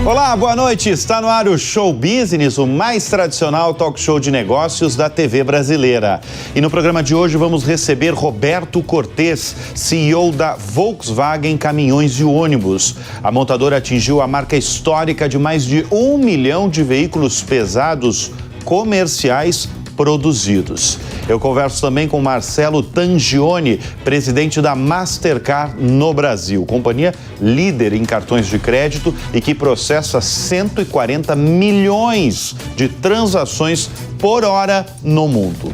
Olá, boa noite. Está no ar o Show Business, o mais tradicional talk show de negócios da TV brasileira. E no programa de hoje vamos receber Roberto Cortes, CEO da Volkswagen Caminhões e Ônibus. A montadora atingiu a marca histórica de mais de 1 milhão de veículos pesados comerciais produzidos. Eu converso também com Marcelo Tangioni, presidente da Mastercard no Brasil, companhia líder em cartões de crédito e que processa 140 milhões de transações por hora no mundo.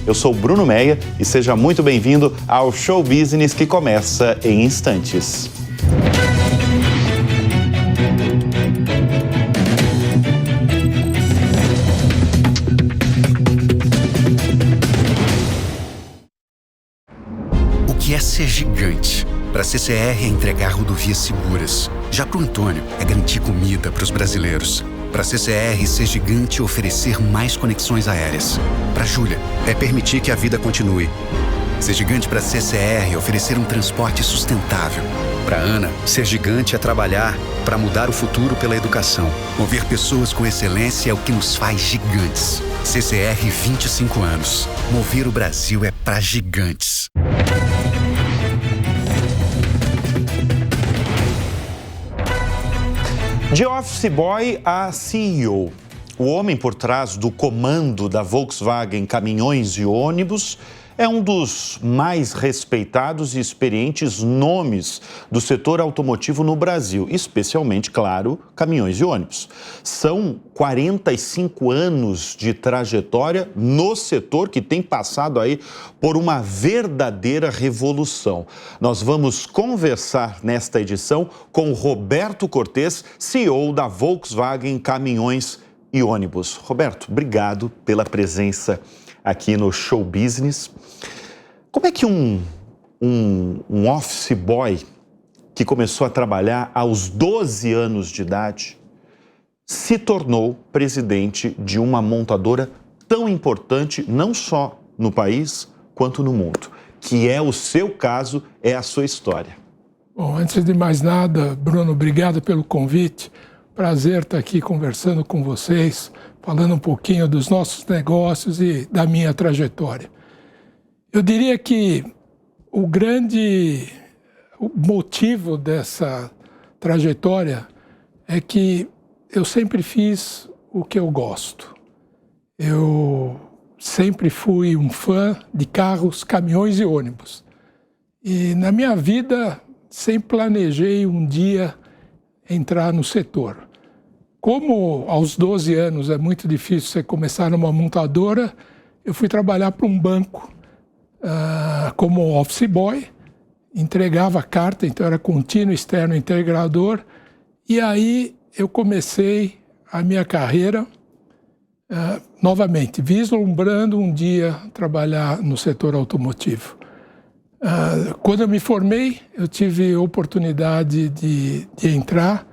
Eu sou Bruno Meia e seja muito bem-vindo ao Show Business que começa em instantes. Que é ser gigante. Para a CCR é entregar rodovias seguras. Já para o Antônio é garantir comida para os brasileiros. Para a CCR, ser gigante é oferecer mais conexões aéreas. Para a Júlia, é permitir que a vida continue. Ser gigante para a CCR é oferecer um transporte sustentável. Para a Ana, ser gigante é trabalhar para mudar o futuro pela educação. Mover pessoas com excelência é o que nos faz gigantes. CCR 25 anos. Mover o Brasil é para gigantes. De office boy a CEO, o homem por trás do comando da Volkswagen Caminhões e Ônibus é um dos mais respeitados e experientes nomes do setor automotivo no Brasil, especialmente, claro, caminhões e ônibus. São 45 anos de trajetória no setor que tem passado aí por uma verdadeira revolução. Nós vamos conversar nesta edição com Roberto Cortes, CEO da Volkswagen Caminhões e Ônibus. Roberto, obrigado pela presença aqui no Show Business. Como é que um office boy que começou a trabalhar aos 12 anos de idade se tornou presidente de uma montadora tão importante, não só no país, quanto no mundo, que é o seu caso, é a sua história? Bom, antes de mais nada, Bruno, obrigado pelo convite. Prazer estar aqui conversando com vocês, falando um pouquinho dos nossos negócios e da minha trajetória. Eu diria que o grande motivo dessa trajetória é que eu sempre fiz o que eu gosto. Eu sempre fui um fã de carros, caminhões e ônibus. E na minha vida sempre planejei um dia entrar no setor. Como aos 12 anos é muito difícil você começar numa montadora, eu fui trabalhar para um banco como office boy, entregava carta, então era contínuo externo integrador, e aí eu comecei a minha carreira novamente, vislumbrando um dia trabalhar no setor automotivo. Quando eu me formei, eu tive a oportunidade de entrar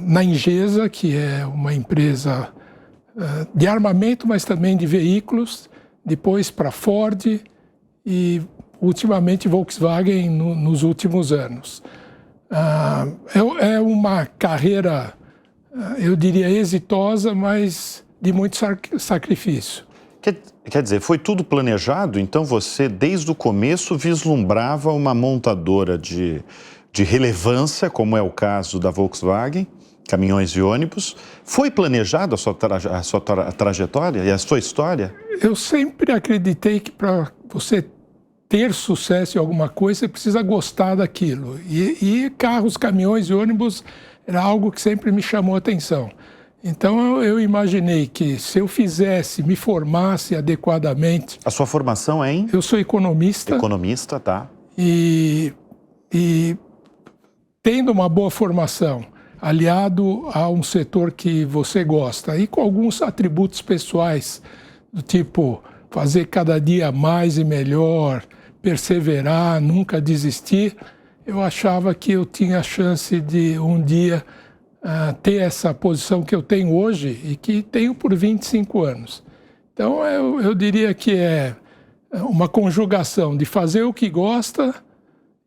na Ingesa, que é uma empresa de armamento, mas também de veículos, depois para Ford e ultimamente Volkswagen nos últimos anos. É uma carreira, eu diria, exitosa, mas de muito sacrifício. Quer dizer, foi tudo planejado? Então você, desde o começo, vislumbrava uma montadora de relevância, como é o caso da Volkswagen, Caminhões e Ônibus. Foi planejado a sua trajetória e a sua história? Eu sempre acreditei que para você ter sucesso em alguma coisa, você precisa gostar daquilo. E carros, caminhões e ônibus era algo que sempre me chamou a atenção. Então eu imaginei que se eu me formasse adequadamente... A sua formação é em? Eu sou economista. Economista, tá. E tendo uma boa formação, aliado a um setor que você gosta, e com alguns atributos pessoais, do tipo fazer cada dia mais e melhor, perseverar, nunca desistir, eu achava que eu tinha a chance de um dia ter essa posição que eu tenho hoje e que tenho por 25 anos. Então eu diria que é uma conjugação de fazer o que gosta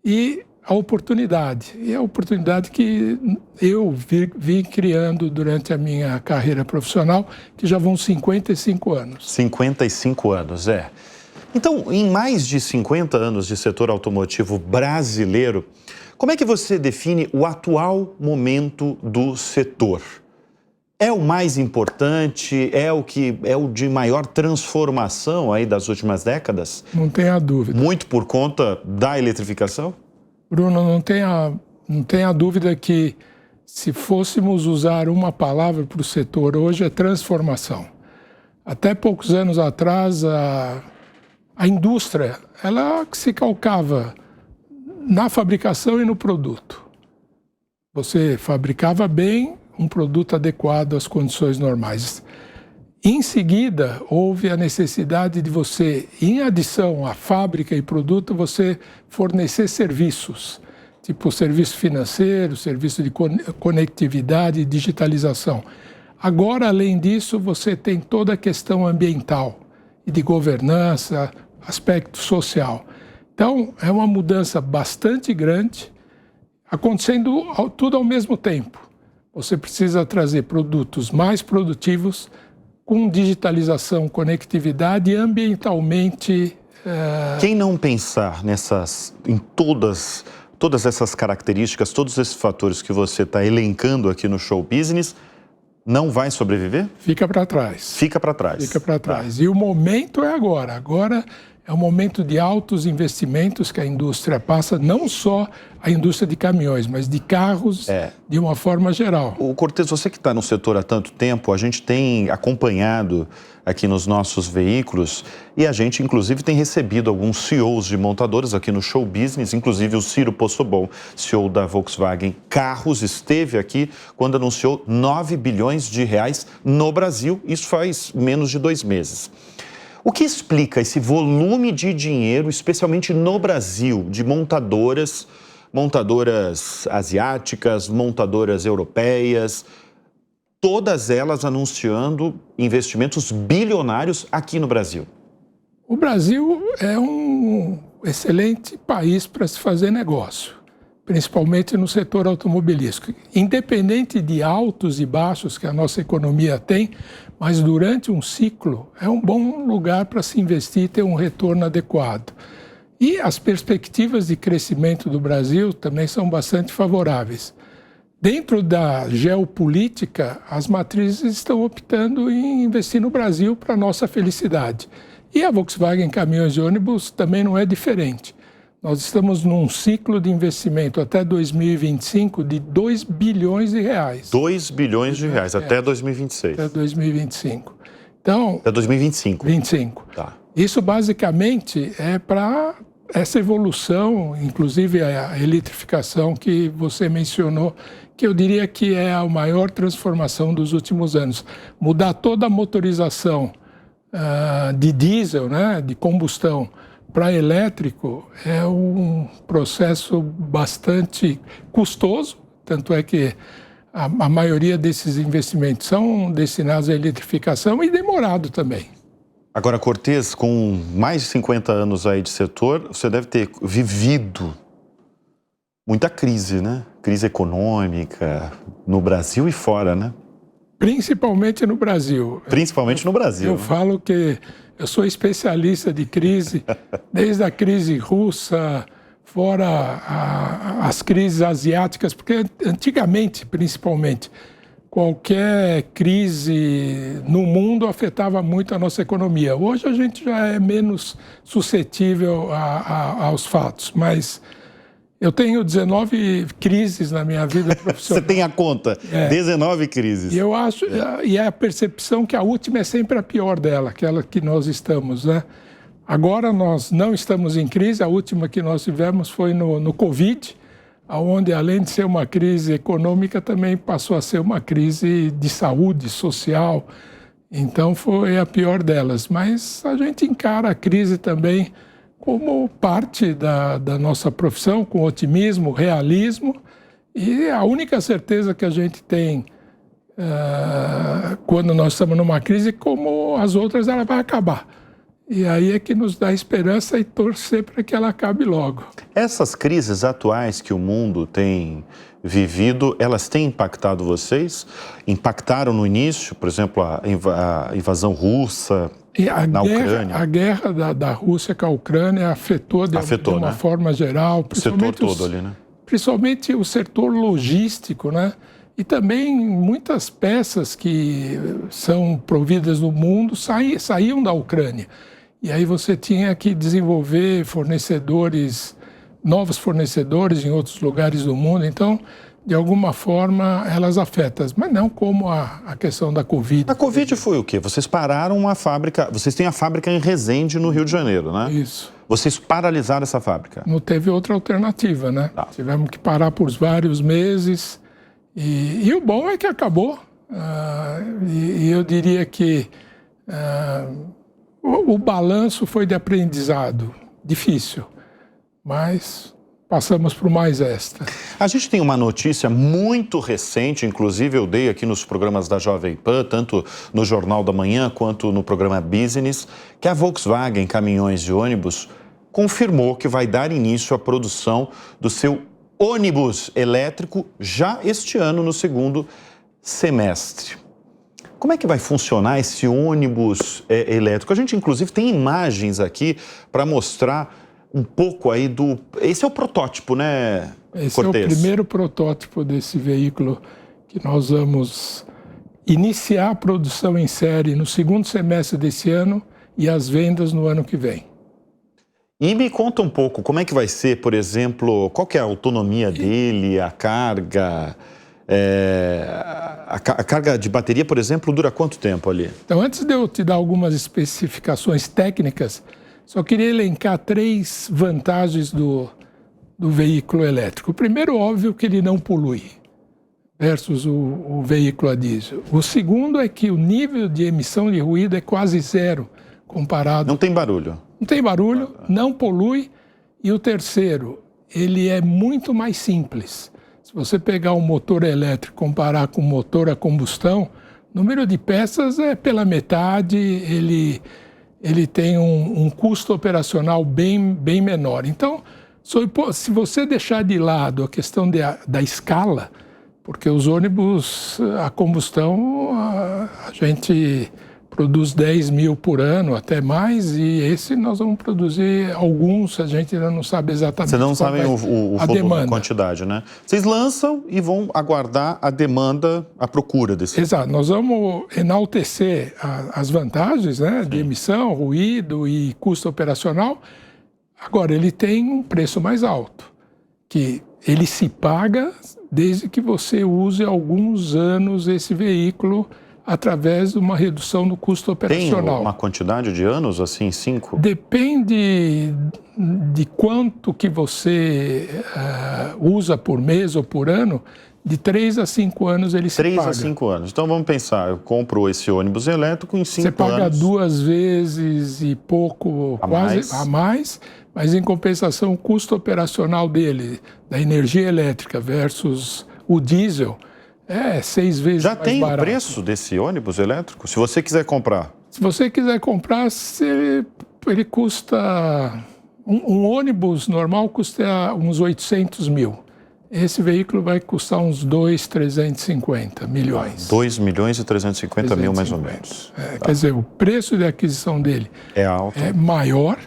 e a oportunidade. E a oportunidade que eu vim criando durante a minha carreira profissional, que já vão 55 anos. 55 anos, é. Então, em mais de 50 anos de setor automotivo brasileiro, como é que você define o atual momento do setor? É o mais importante? É o de maior transformação aí das últimas décadas? Não tenha dúvida. Muito por conta da eletrificação? Bruno, não tenha dúvida que se fôssemos usar uma palavra para o setor hoje é transformação. Até poucos anos atrás, a indústria, ela se calcava na fabricação e no produto. Você fabricava bem um produto adequado às condições normais. Em seguida, houve a necessidade de você, em adição à fábrica e produto, você fornecer serviços, tipo serviço financeiro, serviço de conectividade e digitalização. Agora, além disso, você tem toda a questão ambiental e de governança, aspecto social. Então, é uma mudança bastante grande, acontecendo tudo ao mesmo tempo. Você precisa trazer produtos mais produtivos, com digitalização, conectividade e ambientalmente... Quem não pensar em todas essas características, todos esses fatores que você está elencando aqui no Show Business, não vai sobreviver? Fica para trás. Fica para trás. Fica para trás. E o momento é agora. Agora é um momento de altos investimentos que a indústria passa, não só a indústria de caminhões, mas de carros de uma forma geral. O Cortez, você que está no setor há tanto tempo, a gente tem acompanhado aqui nos nossos veículos e a gente, inclusive, tem recebido alguns CEOs de montadoras aqui no Show Business, inclusive o Ciro Possobon, CEO da Volkswagen Carros, esteve aqui quando anunciou 9 bilhões de reais no Brasil, isso faz menos de 2 meses. O que explica esse volume de dinheiro, especialmente no Brasil, de montadoras asiáticas, montadoras europeias, todas elas anunciando investimentos bilionários aqui no Brasil? O Brasil é um excelente país para se fazer negócio, principalmente no setor automobilístico. Independente de altos e baixos que a nossa economia tem, mas durante um ciclo é um bom lugar para se investir e ter um retorno adequado. E as perspectivas de crescimento do Brasil também são bastante favoráveis. Dentro da geopolítica, as matrizes estão optando em investir no Brasil para a nossa felicidade. E a Volkswagen Caminhões e Ônibus também não é diferente. Nós estamos num ciclo de investimento até 2025 de 2 bilhões de reais. 2 bilhões de reais, até 2026. Até 2025. Então, até 2025. 25. Tá. Isso basicamente é para essa evolução, inclusive a eletrificação que você mencionou, que eu diria que é a maior transformação dos últimos anos. Mudar toda a motorização de diesel, né, de combustão, para elétrico é um processo bastante custoso, tanto é que a maioria desses investimentos são destinados à eletrificação e demorado também. Agora, Cortez, com mais de 50 anos aí de setor, você deve ter vivido muita crise, né? Crise econômica no Brasil e fora, né? Principalmente no Brasil. Principalmente no Brasil. Eu falo que eu sou especialista de crise, desde a crise russa, fora as crises asiáticas, porque antigamente, principalmente, qualquer crise no mundo afetava muito a nossa economia. Hoje a gente já é menos suscetível aos fatos, mas eu tenho 19 crises na minha vida profissional. Você tem a conta, 19 crises. E eu acho, e é a percepção que a última é sempre a pior dela, aquela que nós estamos, né? Agora nós não estamos em crise, a última que nós tivemos foi no Covid, onde além de ser uma crise econômica, também passou a ser uma crise de saúde social. Então foi a pior delas. Mas a gente encara a crise também como parte da nossa profissão, com otimismo, realismo. E a única certeza que a gente tem quando nós estamos numa crise, como as outras, ela vai acabar. E aí é que nos dá esperança e torcer para que ela acabe logo. Essas crises atuais que o mundo tem vivido, elas têm impactado vocês? Impactaram no início, por exemplo, a invasão russa na Ucrânia? A guerra da Rússia com a Ucrânia afetou de uma forma geral. O setor todo ali, né? Principalmente o setor logístico, né? E também muitas peças que são providas no mundo saíam da Ucrânia. E aí você tinha que desenvolver novos fornecedores em outros lugares do mundo. Então, de alguma forma, elas afetam, mas não como a questão da Covid. A Covid foi o quê? Vocês pararam uma fábrica, vocês têm a fábrica em Resende, no Rio de Janeiro, né? Isso. Vocês paralisaram essa fábrica? Não teve outra alternativa, né? Tá. Tivemos que parar por vários meses. E o bom é que acabou. E eu diria que o balanço foi de aprendizado, difícil, mas passamos por mais esta. A gente tem uma notícia muito recente, inclusive eu dei aqui nos programas da Jovem Pan, tanto no Jornal da Manhã quanto no programa Business, que a Volkswagen Caminhões e Ônibus confirmou que vai dar início à produção do seu ônibus elétrico já este ano, no segundo semestre. Como é que vai funcionar esse ônibus elétrico? A gente, inclusive, tem imagens aqui para mostrar um pouco aí do... Esse é o protótipo, né, Cortez? Esse é o primeiro protótipo desse veículo que nós vamos iniciar a produção em série no segundo semestre desse ano e as vendas no ano que vem. E me conta um pouco, como é que vai ser, por exemplo, qual que é a autonomia dele, a carga... A carga de bateria, por exemplo, dura quanto tempo ali? Então, antes de eu te dar algumas especificações técnicas, só queria elencar 3 vantagens do veículo elétrico. O primeiro, óbvio, que ele não polui, versus o veículo a diesel. O segundo é que o nível de emissão de ruído é quase zero comparado... Não tem barulho. Não tem barulho, não polui. E o terceiro, ele é muito mais simples. Se você pegar um motor elétrico e comparar com um motor a combustão, o número de peças é pela metade, ele tem um custo operacional bem menor. Então, se você deixar de lado a questão da escala, porque os ônibus a combustão, a gente produz 10 mil por ano, até mais, e esse nós vamos produzir alguns, a gente ainda não sabe exatamente. Vocês não sabem o volume, a quantidade, né? Vocês lançam e vão aguardar a demanda, a procura desse. Exato, nós vamos enaltecer as vantagens, né, de emissão, ruído e custo operacional. Agora, ele tem um preço mais alto, que ele se paga desde que você use alguns anos esse veículo através de uma redução no custo operacional. Tem uma quantidade de anos, assim, 5? Depende de quanto que você usa por mês ou por ano, de 3 a 5 anos ele se paga. 3 a 5 anos. Então vamos pensar, eu compro esse ônibus elétrico em 5 anos. Você paga 2 vezes e pouco, quase a mais, mas em compensação o custo operacional dele, da energia elétrica versus o diesel, 6 vezes já mais tem barato. O preço desse ônibus elétrico? Se você quiser comprar. Se você quiser comprar, ele custa... Um ônibus normal custa uns 800 mil. Esse veículo vai custar uns 2,350 milhões. 2 milhões e 350 mil, mais ou menos. Quer dizer, o preço de aquisição dele é alto, é maior,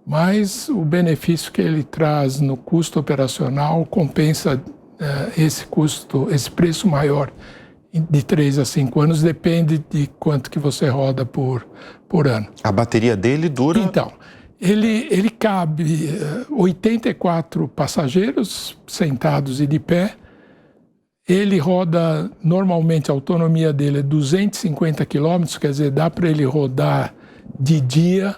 mas o benefício que ele traz no custo operacional compensa esse preço maior de 3 a 5 anos, depende de quanto que você roda por ano. A bateria dele dura... Então, ele cabe 84 passageiros sentados e de pé. Ele roda, normalmente a autonomia dele é 250 quilômetros, quer dizer, dá para ele rodar de dia.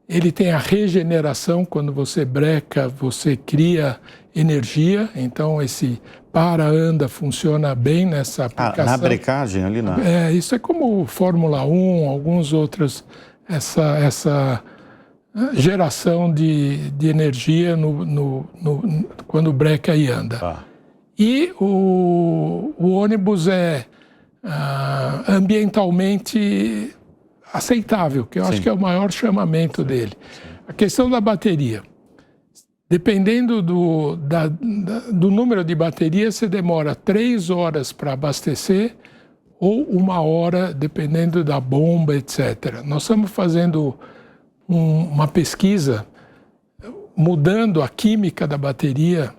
Ele tem a regeneração, quando você breca, você cria energia, então esse para-anda funciona bem nessa aplicação. Na brecagem ali, não? Isso é como Fórmula 1, alguns outros, essa geração de energia quando breca e anda. E o ônibus é ambientalmente aceitável, que eu acho que é o maior chamamento dele. A questão da bateria. Dependendo do número de bateria, você demora 3 horas para abastecer ou 1 hora, dependendo da bomba, etc. Nós estamos fazendo uma pesquisa mudando a química da bateria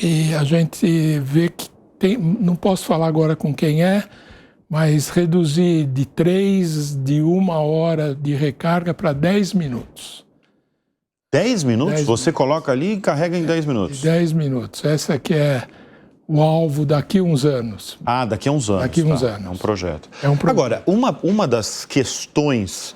e a gente vê que tem, não posso falar agora com quem é, mas reduzir de 1 hora de recarga para 10 minutos. 10 minutos? 10 Você coloca ali e carrega em 10 minutos? 10 minutos. Essa que é o alvo daqui a uns anos. Ah, daqui a uns anos. Daqui a uns anos. É um projeto. Agora, uma das questões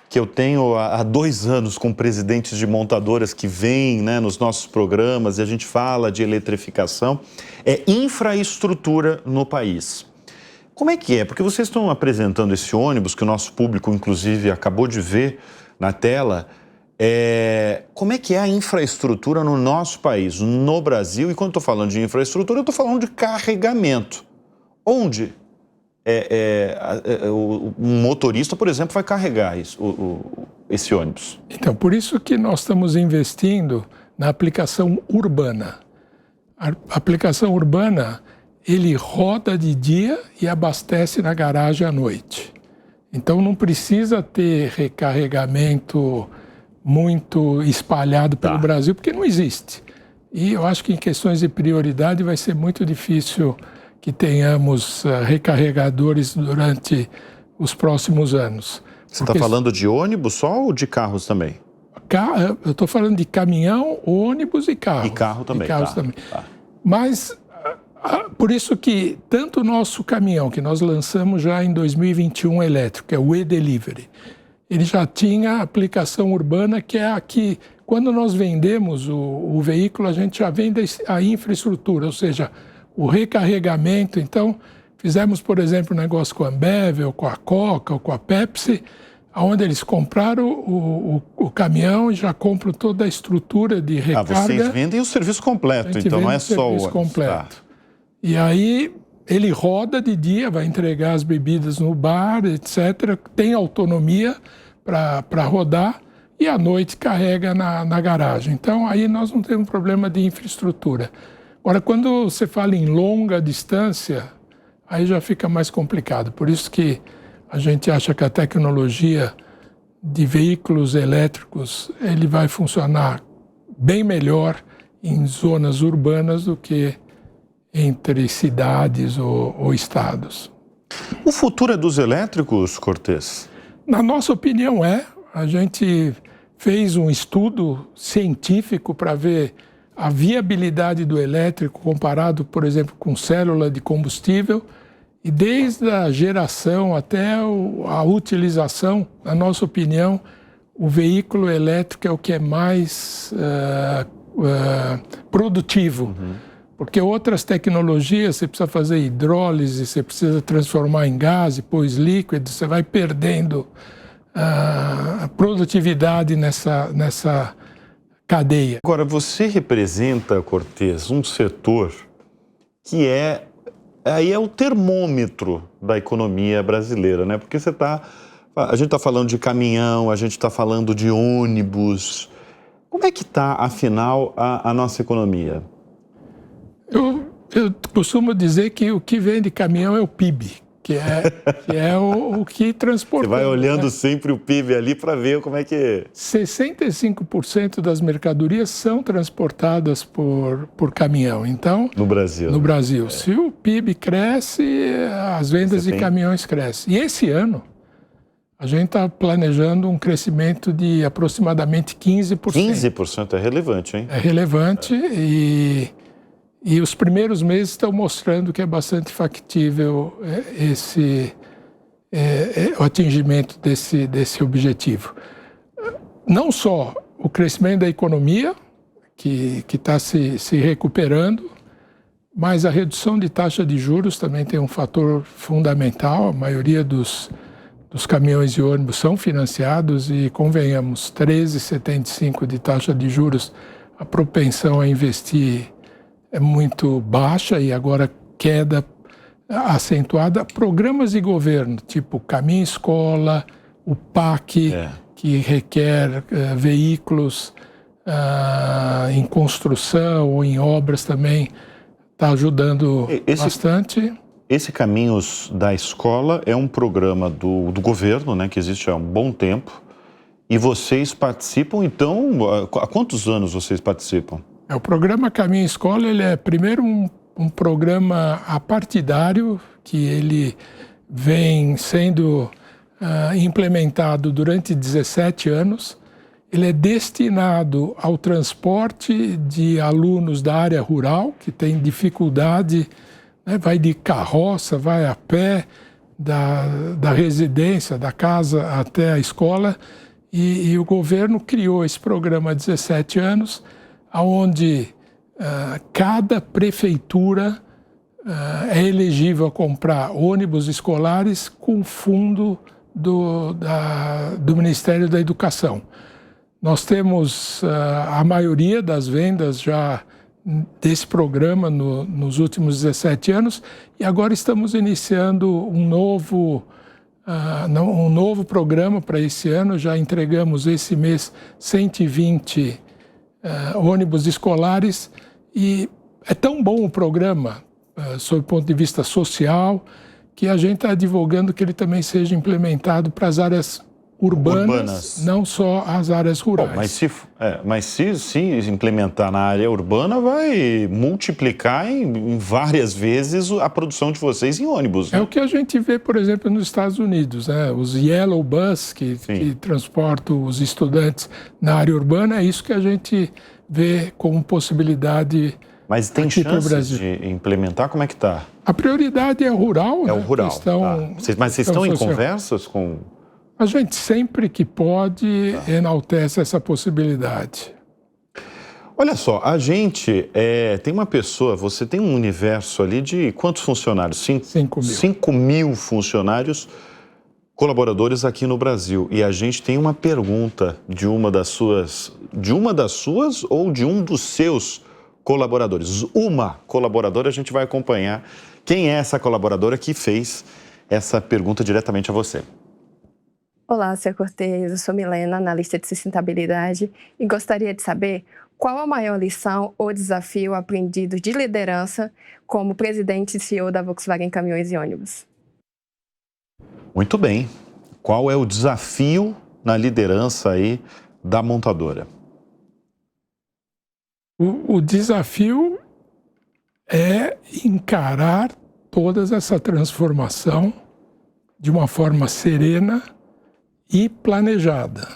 que eu tenho há 2 anos com presidentes de montadoras que vêm, né, nos nossos programas e a gente fala de eletrificação, é infraestrutura no país. Como é que é? Porque vocês estão apresentando esse ônibus, que o nosso público, inclusive, acabou de ver na tela. Como é que é a infraestrutura no nosso país, no Brasil? E quando estou falando de infraestrutura, eu estou falando de carregamento. Onde um motorista, por exemplo, vai carregar esse ônibus? Então, por isso que nós estamos investindo na aplicação urbana. A aplicação urbana, ele roda de dia e abastece na garagem à noite. Então, não precisa ter recarregamento muito espalhado pelo Brasil, porque não existe. E eu acho que em questões de prioridade vai ser muito difícil que tenhamos recarregadores durante os próximos anos. Você está falando de ônibus só ou de carros também? Eu estou falando de caminhão, ônibus e carro. E carro também. E carros também. Mas, por isso que tanto o nosso caminhão, que nós lançamos já em 2021 elétrico, que é o e-Delivery, ele já tinha aplicação urbana, que é a que, quando nós vendemos o veículo, a gente já vende a infraestrutura, ou seja, o recarregamento. Então, fizemos, por exemplo, um negócio com a Ambev, ou com a Coca, ou com a Pepsi, onde eles compraram o caminhão e já compram toda a estrutura de recarga. Vocês vendem o serviço completo, então não é só o serviço completo. E aí ele roda de dia, vai entregar as bebidas no bar, etc. Tem autonomia para rodar e à noite carrega na garagem. Então aí nós não temos problema de infraestrutura. Agora, quando você fala em longa distância, aí já fica mais complicado. Por isso que a gente acha que a tecnologia de veículos elétricos ele vai funcionar bem melhor em zonas urbanas do que entre cidades ou estados. O futuro é dos elétricos, Cortez? Na nossa opinião a gente fez um estudo científico para ver a viabilidade do elétrico comparado, por exemplo, com célula de combustível, e desde a geração até a utilização, na nossa opinião, o veículo elétrico é o que é mais produtivo. Porque outras tecnologias, você precisa fazer hidrólise, você precisa transformar em gás, depois líquido, você vai perdendo a produtividade nessa cadeia. Agora, você representa, Cortez, um setor que aí é o termômetro da economia brasileira, né? Porque a gente está falando de caminhão, a gente está falando de ônibus. Como é que está, afinal, a nossa economia? Eu costumo dizer que o que vem de caminhão é o PIB, que é o que transporta. Você vai olhando sempre o PIB ali para ver como é que... 65% das mercadorias são transportadas por caminhão. Então, no Brasil. No Brasil. Se o PIB cresce, as vendas de caminhões crescem. E esse ano, a gente está planejando um crescimento de aproximadamente 15%. 15% é relevante, hein? É relevante e os primeiros meses estão mostrando que é bastante factível o atingimento desse objetivo. Não só o crescimento da economia, que está se recuperando, mas a redução de taxa de juros também tem um fator fundamental. A maioria dos caminhões e ônibus são financiados e, convenhamos, 13,75 de taxa de juros, a propensão a investir é muito baixa e agora queda acentuada. Programas de governo, tipo Caminho Escola, o PAC, que requer veículos em construção ou em obras também, está ajudando bastante. Esse Caminhos da Escola é um programa do governo, né, que existe há um bom tempo. E vocês participam, então, há quantos anos vocês participam? O programa Caminho Escola, ele é primeiro um programa apartidário, que ele vem sendo implementado durante 17 anos. Ele é destinado ao transporte de alunos da área rural, que tem dificuldade, né, vai de carroça, vai a pé, da residência, da casa até a escola. E o governo criou esse programa há 17 anos, onde cada prefeitura é elegível a comprar ônibus escolares com fundo do Ministério da Educação. Nós temos a maioria das vendas já desse programa nos últimos 17 anos e agora estamos iniciando um novo programa para esse ano. Já entregamos esse mês 120 ônibus escolares e é tão bom o programa, sob o ponto de vista social, que a gente está advogando que ele também seja implementado para as áreas urbanas, não só as áreas rurais. Bom, mas se implementar na área urbana, vai multiplicar em várias vezes a produção de vocês em ônibus. Né? É o que a gente vê, por exemplo, nos Estados Unidos, né? Os Yellow Bus, que transportam os estudantes na área urbana, é isso que a gente vê como possibilidade. Mas tem chance de implementar? Como é que está? A prioridade é o rural. É o rural. Mas vocês estão em conversas com... A gente sempre que pode enaltece essa possibilidade. Olha só, a gente tem uma pessoa, você tem um universo ali de quantos funcionários? 5 mil. 5 mil funcionários, colaboradores aqui no Brasil. E a gente tem uma pergunta de uma das suas ou de um dos seus colaboradores. Uma colaboradora, a gente vai acompanhar quem é essa colaboradora que fez essa pergunta diretamente a você. Olá, Sr. Cortez, eu sou Milena, analista de sustentabilidade, e gostaria de saber qual a maior lição ou desafio aprendido de liderança como presidente e CEO da Volkswagen Caminhões e Ônibus. Muito bem. Qual é o desafio na liderança aí da montadora? O desafio é encarar toda essa transformação de uma forma serena e planejada,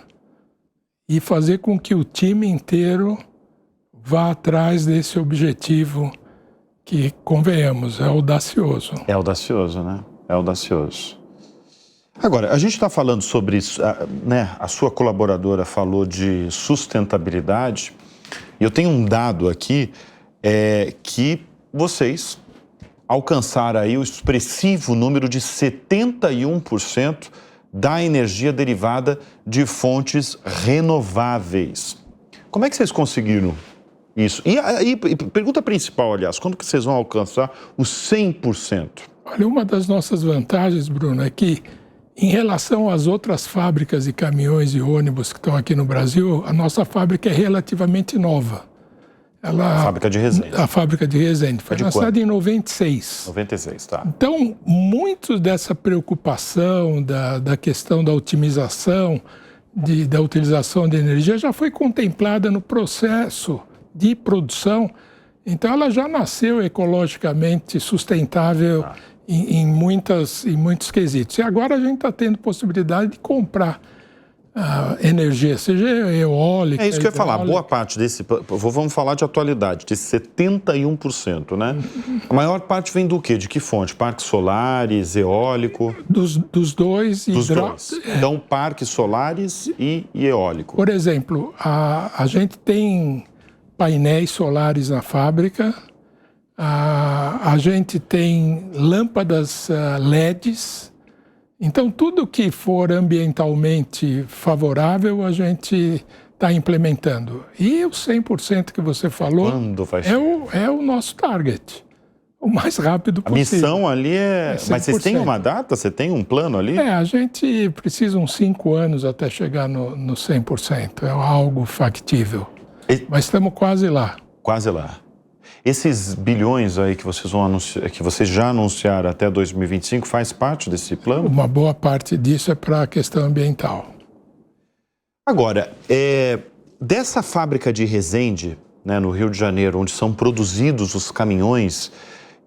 e fazer com que o time inteiro vá atrás desse objetivo que, convenhamos, é audacioso. É audacioso, né? É audacioso. Agora, a gente está falando sobre isso, né? A sua colaboradora falou de sustentabilidade, e eu tenho um dado aqui que vocês alcançaram aí o expressivo número de 71% da energia derivada de fontes renováveis. Como é que vocês conseguiram isso? E pergunta principal, aliás, quando que vocês vão alcançar os 100%? Olha, uma das nossas vantagens, Bruno, é que em relação às outras fábricas de caminhões e ônibus que estão aqui no Brasil, a nossa fábrica é relativamente nova. A fábrica de Resende. A fábrica de Resende. Foi lançada em 96. 96, tá. Então, muito dessa preocupação da questão da otimização, da utilização de energia, já foi contemplada no processo de produção. Então, ela já nasceu ecologicamente sustentável em muitos quesitos. E agora a gente está tendo possibilidade de comprar energia, seja eólica. É isso que eu ia falar, boa parte desse, vamos falar de atualidade, desse 71%, né? A maior parte vem do quê? De que fonte? Parques solares, eólico? Dos dois. Dos dois. Então, parques solares e eólico. Por exemplo, a gente tem painéis solares na fábrica, a gente tem lâmpadas LEDs. Então, tudo que for ambientalmente favorável, a gente está implementando. E o 100% que você falou é o nosso target. o mais rápido A possível. missão ali é... Mas vocês têm 100%. uma data? Você tem um plano ali? A gente precisa uns 5 anos até chegar no 100%. É algo factível. Mas estamos quase lá. Quase lá. Esses bilhões aí que vocês vão anunciar, que vocês já anunciaram até 2025, faz parte desse plano? Uma boa parte disso é para a questão ambiental. Agora, dessa fábrica de Resende, né, no Rio de Janeiro, onde são produzidos os caminhões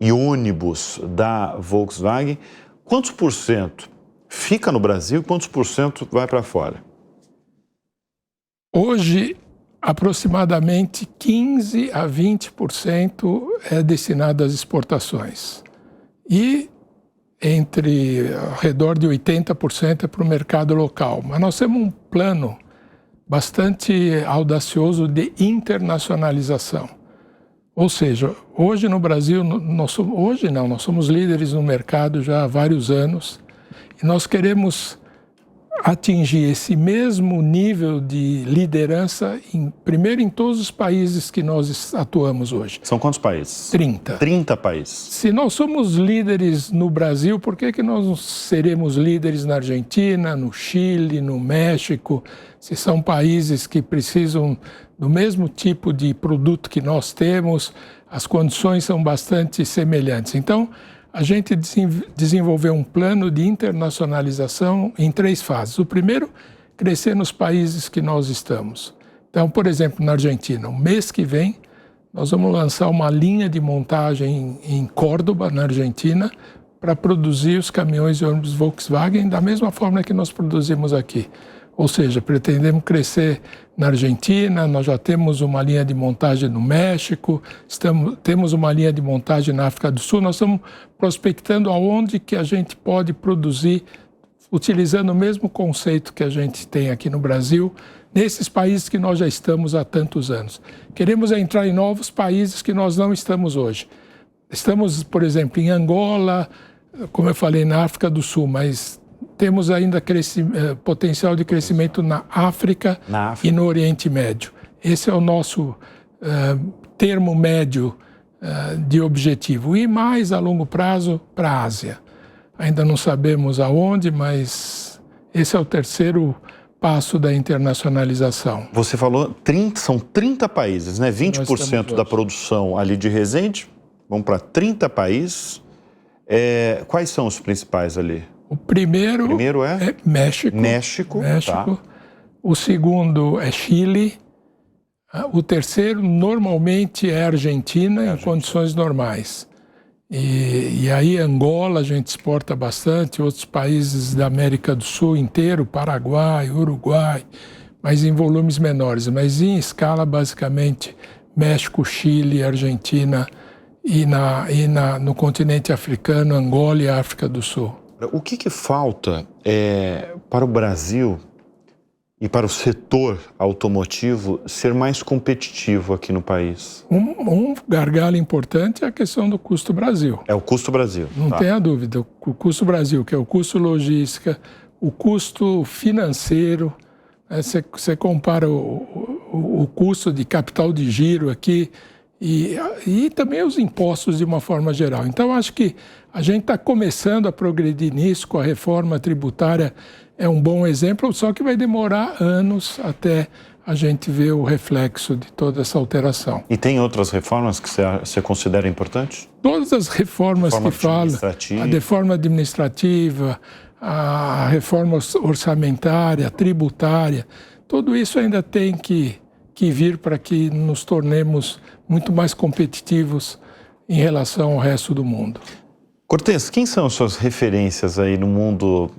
e ônibus da Volkswagen, quantos por cento fica no Brasil e quantos por cento vai para fora? Hoje, aproximadamente 15% a 20% é destinado às exportações. E ao redor de 80% é para o mercado local. Mas nós temos um plano bastante audacioso de internacionalização. Ou seja, hoje no Brasil, nós somos líderes no mercado já há vários anos e nós queremos atingir esse mesmo nível de liderança, primeiro em todos os países que nós atuamos hoje. São quantos países? 30. 30 países. Se nós somos líderes no Brasil, por que nós não seremos líderes na Argentina, no Chile, no México? Se são países que precisam do mesmo tipo de produto que nós temos, as condições são bastante semelhantes. Então, a gente desenvolveu um plano de internacionalização em 3 fases. O primeiro, crescer nos países que nós estamos. Então, por exemplo, na Argentina, o mês que vem, nós vamos lançar uma linha de montagem em Córdoba, na Argentina, para produzir os caminhões e ônibus Volkswagen da mesma forma que nós produzimos aqui. Ou seja, pretendemos crescer na Argentina, nós já temos uma linha de montagem no México, temos uma linha de montagem na África do Sul, nós estamos prospectando aonde que a gente pode produzir, utilizando o mesmo conceito que a gente tem aqui no Brasil, nesses países que nós já estamos há tantos anos. Queremos entrar em novos países que nós não estamos hoje. Estamos, por exemplo, em Angola, como eu falei, na África do Sul, mas temos ainda potencial de crescimento na África e no Oriente Médio. Esse é o nosso termo médio de objetivo. E mais a longo prazo para a Ásia. Ainda não sabemos aonde, mas esse é o terceiro passo da internacionalização. Você falou, são 30 países, né? 20% da produção ali de Resende, vamos para 30 países. Quais são os principais ali? O primeiro é México. México. Tá. O segundo é Chile. O terceiro, normalmente, é Argentina, em condições normais. E aí, Angola, a gente exporta bastante, outros países da América do Sul inteiro, Paraguai, Uruguai, mas em volumes menores. Mas em escala, basicamente, México, Chile, Argentina e no continente africano, Angola e África do Sul. O que falta para o Brasil e para o setor automotivo ser mais competitivo aqui no país? Um gargalo importante é a questão do custo Brasil. É o custo Brasil. Não tenha dúvida. O custo Brasil, que é o custo logística, o custo financeiro. Você compara o custo de capital de giro aqui e também os impostos de uma forma geral. Então, acho que a gente está começando a progredir nisso com a reforma tributária. É um bom exemplo, só que vai demorar anos até a gente ver o reflexo de toda essa alteração. E tem outras reformas que você considera importantes? Todas as reformas que falam, a reforma administrativa, a reforma orçamentária, tributária, tudo isso ainda tem que vir para que nos tornemos muito mais competitivos em relação ao resto do mundo. Cortez, quem são as suas referências aí no mundo,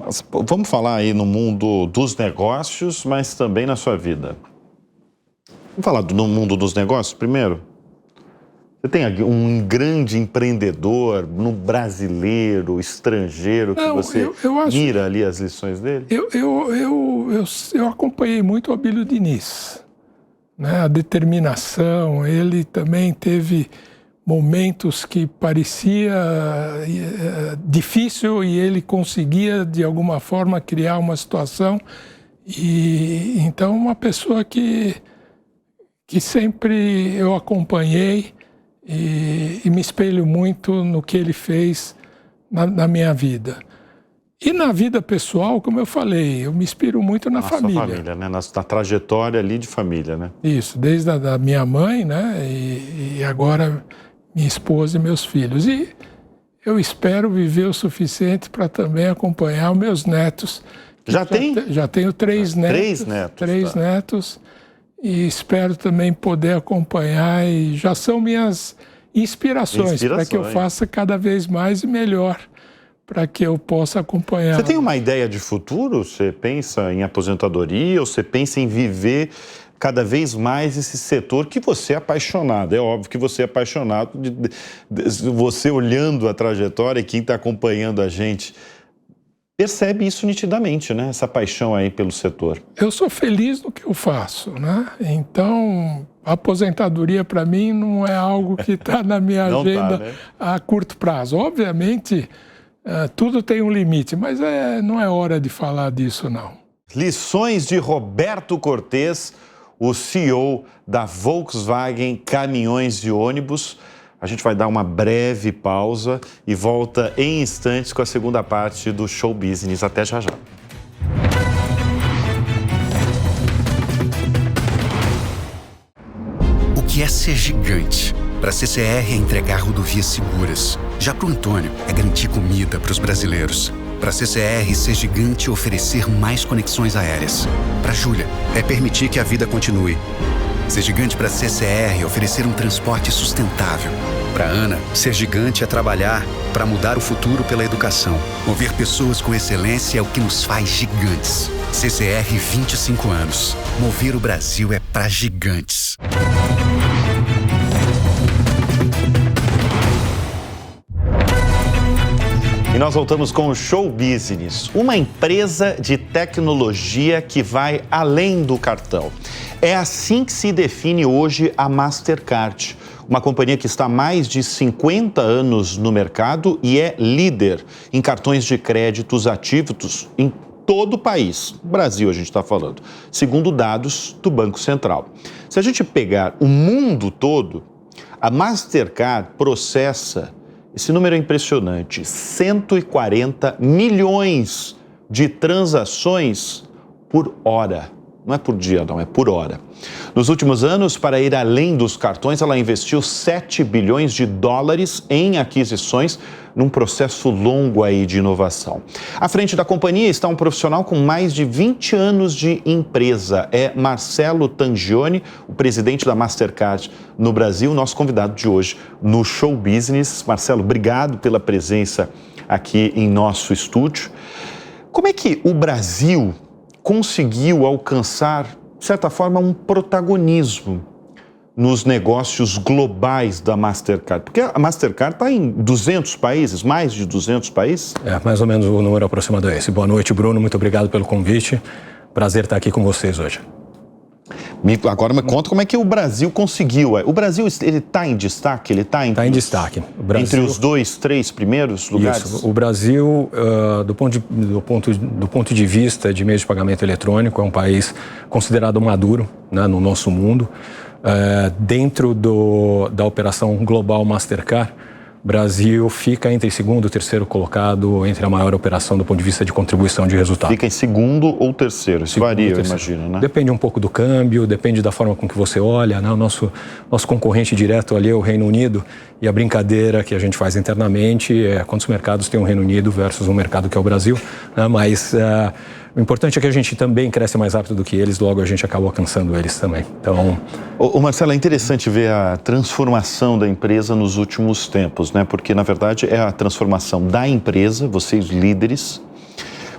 vamos falar aí no mundo dos negócios, mas também na sua vida? Vamos falar no mundo dos negócios primeiro? Você tem um grande empreendedor no brasileiro, estrangeiro, que você mira ali as lições dele? Eu acompanhei muito o Abílio Diniz, né? A determinação, ele também teve momentos que parecia difícil e ele conseguia, de alguma forma, criar uma situação. E então, uma pessoa que sempre eu acompanhei e me espelho muito no que ele fez na minha vida. E na vida pessoal, como eu falei, eu me inspiro muito na família. Sua família, né? Na trajetória ali de família, né? Isso, desde a da minha mãe, né? E agora minha esposa e meus filhos. E eu espero viver o suficiente para também acompanhar os meus netos. Já tem? Já tenho 3 netos. 3 netos. 3 netos. E espero também poder acompanhar, e já são minhas inspirações. Para que eu faça cada vez mais e melhor, para que eu possa acompanhar. Você tem uma ideia de futuro? Você pensa em aposentadoria ou você pensa em viver cada vez mais esse setor que você é apaixonado? É óbvio que você é apaixonado, você olhando a trajetória, e quem está acompanhando a gente percebe isso nitidamente, né? Essa paixão aí pelo setor. Eu sou feliz no que eu faço, né? Então, a aposentadoria para mim não é algo que está na minha agenda né? A curto prazo. Obviamente, tudo tem um limite, mas não é hora de falar disso, não. Lições de Roberto Cortes, o CEO da Volkswagen Caminhões e Ônibus. A gente vai dar uma breve pausa e volta em instantes com a segunda parte do Show Business. Até já já. O que é ser gigante? Para a CCR é entregar rodovias seguras. Já para o Antônio é garantir comida para os brasileiros. Para a CCR, ser gigante é oferecer mais conexões aéreas. Para a Júlia, é permitir que a vida continue. Ser gigante para a CCR é oferecer um transporte sustentável. Para a Ana, ser gigante é trabalhar para mudar o futuro pela educação. Mover pessoas com excelência é o que nos faz gigantes. CCR 25 anos. Mover o Brasil é para gigantes. E nós voltamos com o Show Business, uma empresa de tecnologia que vai além do cartão. É assim que se define hoje a Mastercard, uma companhia que está há mais de 50 anos no mercado e é líder em cartões de créditos ativos em todo o país. Brasil a gente está falando, segundo dados do Banco Central. Se a gente pegar o mundo todo, a Mastercard processa, esse número é impressionante, 140 milhões de transações por hora. Não é por dia, não, é por hora. Nos últimos anos, para ir além dos cartões, ela investiu 7 bilhões de dólares em aquisições num processo longo aí de inovação. À frente da companhia está um profissional com mais de 20 anos de empresa. É Marcelo Tangioni, o presidente da Mastercard no Brasil, nosso convidado de hoje no Show Business. Marcelo, obrigado pela presença aqui em nosso estúdio. Como é que o Brasil conseguiu alcançar, de certa forma, um protagonismo nos negócios globais da Mastercard? Porque a Mastercard está em 200 países, mais de 200 países? Mais ou menos o número aproximado é esse. Boa noite, Bruno. Muito obrigado pelo convite. Prazer estar aqui com vocês hoje. Agora me conta como é que o Brasil conseguiu. O Brasil, ele está em destaque? Ele está em destaque. O Brasil, entre os 2, 3 primeiros lugares? Isso. O Brasil, do ponto de vista de meios de pagamento eletrônico, é um país considerado maduro, né, no nosso mundo. Dentro da operação global Mastercard, Brasil fica entre segundo e terceiro colocado entre a maior operação do ponto de vista de contribuição de resultado. Fica em segundo ou terceiro? Isso varia, eu imagino, né? Depende um pouco do câmbio, depende da forma com que você olha, né? O nosso concorrente direto ali é o Reino Unido, e a brincadeira que a gente faz internamente é quantos mercados tem o Reino Unido versus um mercado que é o Brasil, né? Mas o importante é que a gente também cresce mais rápido do que eles, logo a gente acaba alcançando eles também. Então, Marcelo, é interessante ver a transformação da empresa nos últimos tempos, né? Porque, na verdade, é a transformação da empresa, vocês líderes,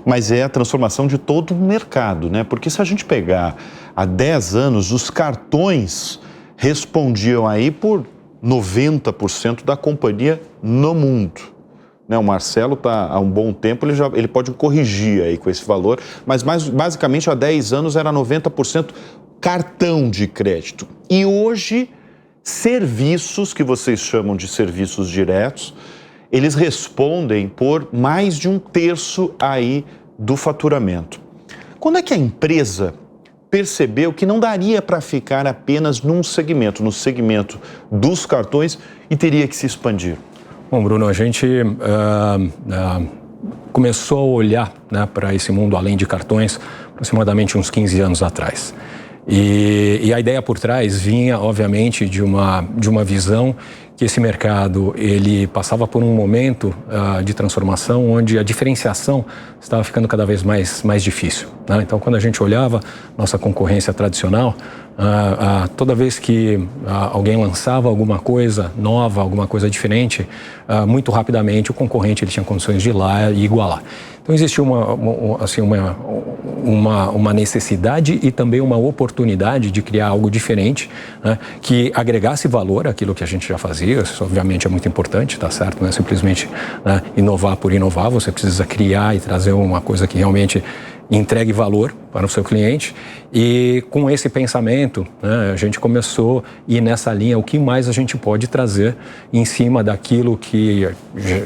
mas é a transformação de todo o mercado, né? Porque se a gente pegar há 10 anos, os cartões respondiam aí por 90% da companhia no mundo. O Marcelo está há um bom tempo, ele pode corrigir aí com esse valor, mas basicamente há 10 anos era 90% cartão de crédito. E hoje, serviços que vocês chamam de serviços diretos, eles respondem por mais de 1/3 aí do faturamento. Quando é que a empresa percebeu que não daria para ficar apenas num segmento, no segmento dos cartões, e teria que se expandir? Bom, Bruno, a gente começou a olhar, né, para esse mundo além de cartões aproximadamente uns 15 anos atrás. E a ideia por trás vinha, obviamente, de uma visão que esse mercado ele passava por um momento de transformação onde a diferenciação estava ficando cada vez mais difícil, né? Então, quando a gente olhava nossa concorrência tradicional, toda vez que alguém lançava alguma coisa nova, alguma coisa diferente, muito rapidamente o concorrente ele tinha condições de ir lá e igualar. Então, existia uma necessidade e também uma oportunidade de criar algo diferente, né, que agregasse valor àquilo que a gente já fazia. Isso, obviamente, é muito importante, tá certo? Não é simplesmente, né, inovar por inovar. Você precisa criar e trazer uma coisa que realmente entregue valor para o seu cliente. E com esse pensamento, né, a gente começou a ir nessa linha, o que mais a gente pode trazer em cima daquilo que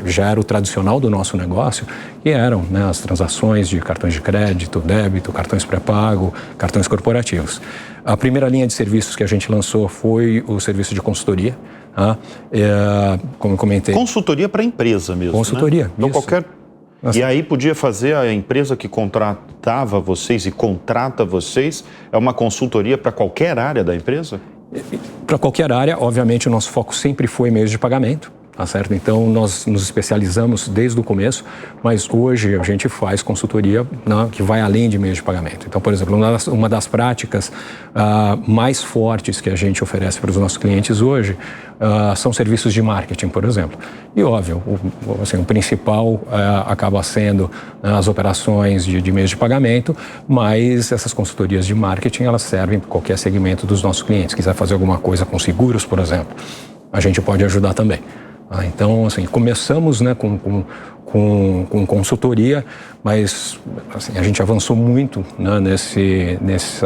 já era o tradicional do nosso negócio, que eram, né, as transações de cartões de crédito, débito, cartões pré-pago, cartões corporativos. A primeira linha de serviços que a gente lançou foi o serviço de consultoria. Como eu comentei. Consultoria para a empresa mesmo, consultoria, né? Então, qualquer... E aí podia fazer a empresa que contratava vocês e contrata vocês, é uma consultoria para qualquer área da empresa? Para qualquer área, obviamente o nosso foco sempre foi meios de pagamento, tá certo? Então nós nos especializamos desde o começo, mas hoje a gente faz consultoria, né, que vai além de meios de pagamento. Então, por exemplo, uma das práticas mais fortes que a gente oferece para os nossos clientes hoje são serviços de marketing, por exemplo. E óbvio, o principal acaba sendo as operações de meios de pagamento, mas essas consultorias de marketing elas servem para qualquer segmento dos nossos clientes. Se quiser fazer alguma coisa com seguros, por exemplo, a gente pode ajudar também. Então, assim, começamos, né, com consultoria, mas assim, a gente avançou muito, né,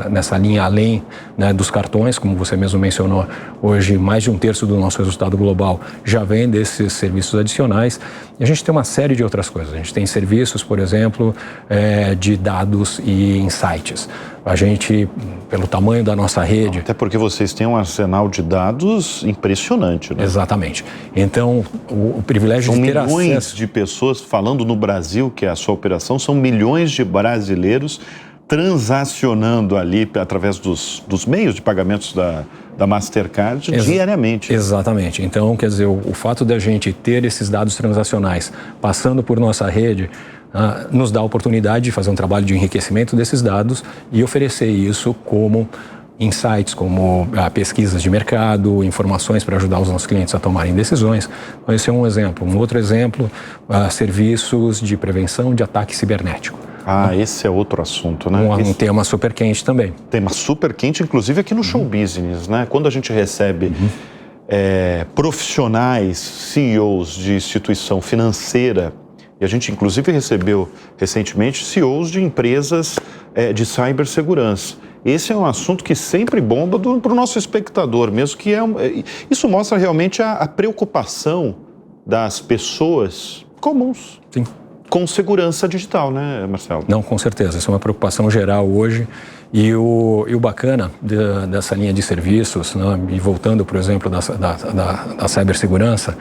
nessa linha além, né, dos cartões, como você mesmo mencionou. Hoje, mais de 1/3 do nosso resultado global já vem desses serviços adicionais. E a gente tem uma série de outras coisas. A gente tem serviços, por exemplo, de dados e insights. A gente, pelo tamanho da nossa rede... Até porque vocês têm um arsenal de dados impressionante, né? Exatamente. Então, o privilégio de ter acesso... São milhões de pessoas, falando no Brasil, que é a sua operação, são milhões de brasileiros transacionando ali através dos meios de pagamentos da Mastercard diariamente. Exatamente. Então, quer dizer, o fato da gente ter esses dados transacionais passando por nossa rede nos dá a oportunidade de fazer um trabalho de enriquecimento desses dados e oferecer isso como insights, como pesquisas de mercado, informações para ajudar os nossos clientes a tomarem decisões. Então, esse é um exemplo. Um outro exemplo, serviços de prevenção de ataque cibernético. Esse é outro assunto, né? Um tema super quente também. Tema super quente, inclusive aqui no show business, né? Quando a gente recebe profissionais, CEOs de instituição financeira, e a gente inclusive recebeu recentemente CEOs de empresas de cibersegurança. Esse é um assunto que sempre bomba para o nosso espectador, mesmo que isso mostra realmente a preocupação das pessoas comuns. Sim. Com segurança digital, né, Marcelo? Não, com certeza. Isso é uma preocupação geral hoje. E o bacana dessa linha de serviços, né, e voltando, por exemplo, da cibersegurança,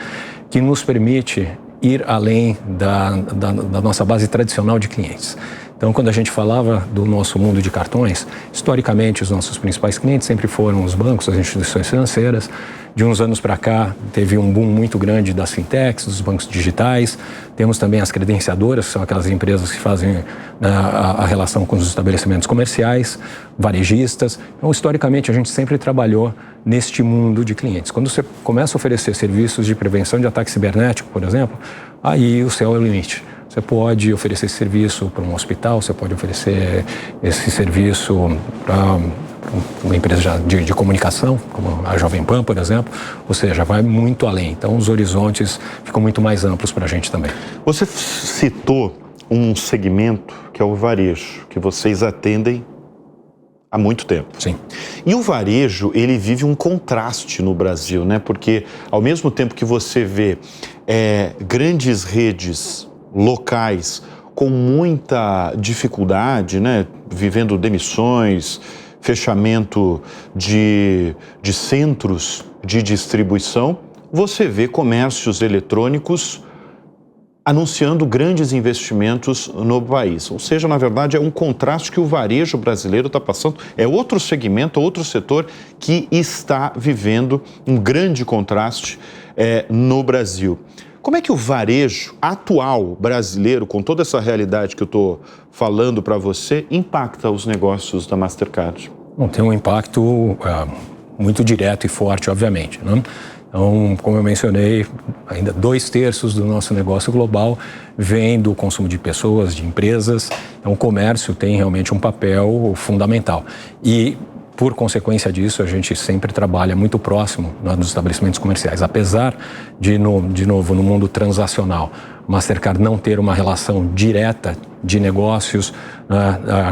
que nos permite ir além da nossa base tradicional de clientes. Então, quando a gente falava do nosso mundo de cartões, historicamente, os nossos principais clientes sempre foram os bancos, as instituições financeiras. De uns anos para cá, teve um boom muito grande das fintechs, dos bancos digitais. Temos também as credenciadoras, que são aquelas empresas que fazem a relação com os estabelecimentos comerciais, varejistas. Então, historicamente, a gente sempre trabalhou neste mundo de clientes. Quando você começa a oferecer serviços de prevenção de ataque cibernético, por exemplo, aí o céu é o limite. Você pode oferecer esse serviço para um hospital, você pode oferecer esse serviço para uma empresa de comunicação, como a Jovem Pan, por exemplo. Ou seja, vai muito além. Então, os horizontes ficam muito mais amplos para a gente também. Você citou um segmento que é o varejo, que vocês atendem há muito tempo. Sim. E o varejo, ele vive um contraste no Brasil, né? Porque ao mesmo tempo que você vê grandes redes locais com muita dificuldade, né? Vivendo demissões, fechamento de centros de distribuição, você vê comércios eletrônicos anunciando grandes investimentos no país. Ou seja, na verdade, é um contraste que o varejo brasileiro está passando. É outro segmento, outro setor que está vivendo um grande contraste no Brasil. Como é que o varejo atual brasileiro, com toda essa realidade que eu estou falando para você, impacta os negócios da Mastercard? Bom, tem um impacto muito direto e forte, obviamente, né? Então, como eu mencionei, ainda 2/3 do nosso negócio global vem do consumo de pessoas, de empresas. Então, o comércio tem realmente um papel fundamental. E, por consequência disso, a gente sempre trabalha muito próximo dos estabelecimentos comerciais. Apesar de novo, no mundo transacional, Mastercard não ter uma relação direta de negócios,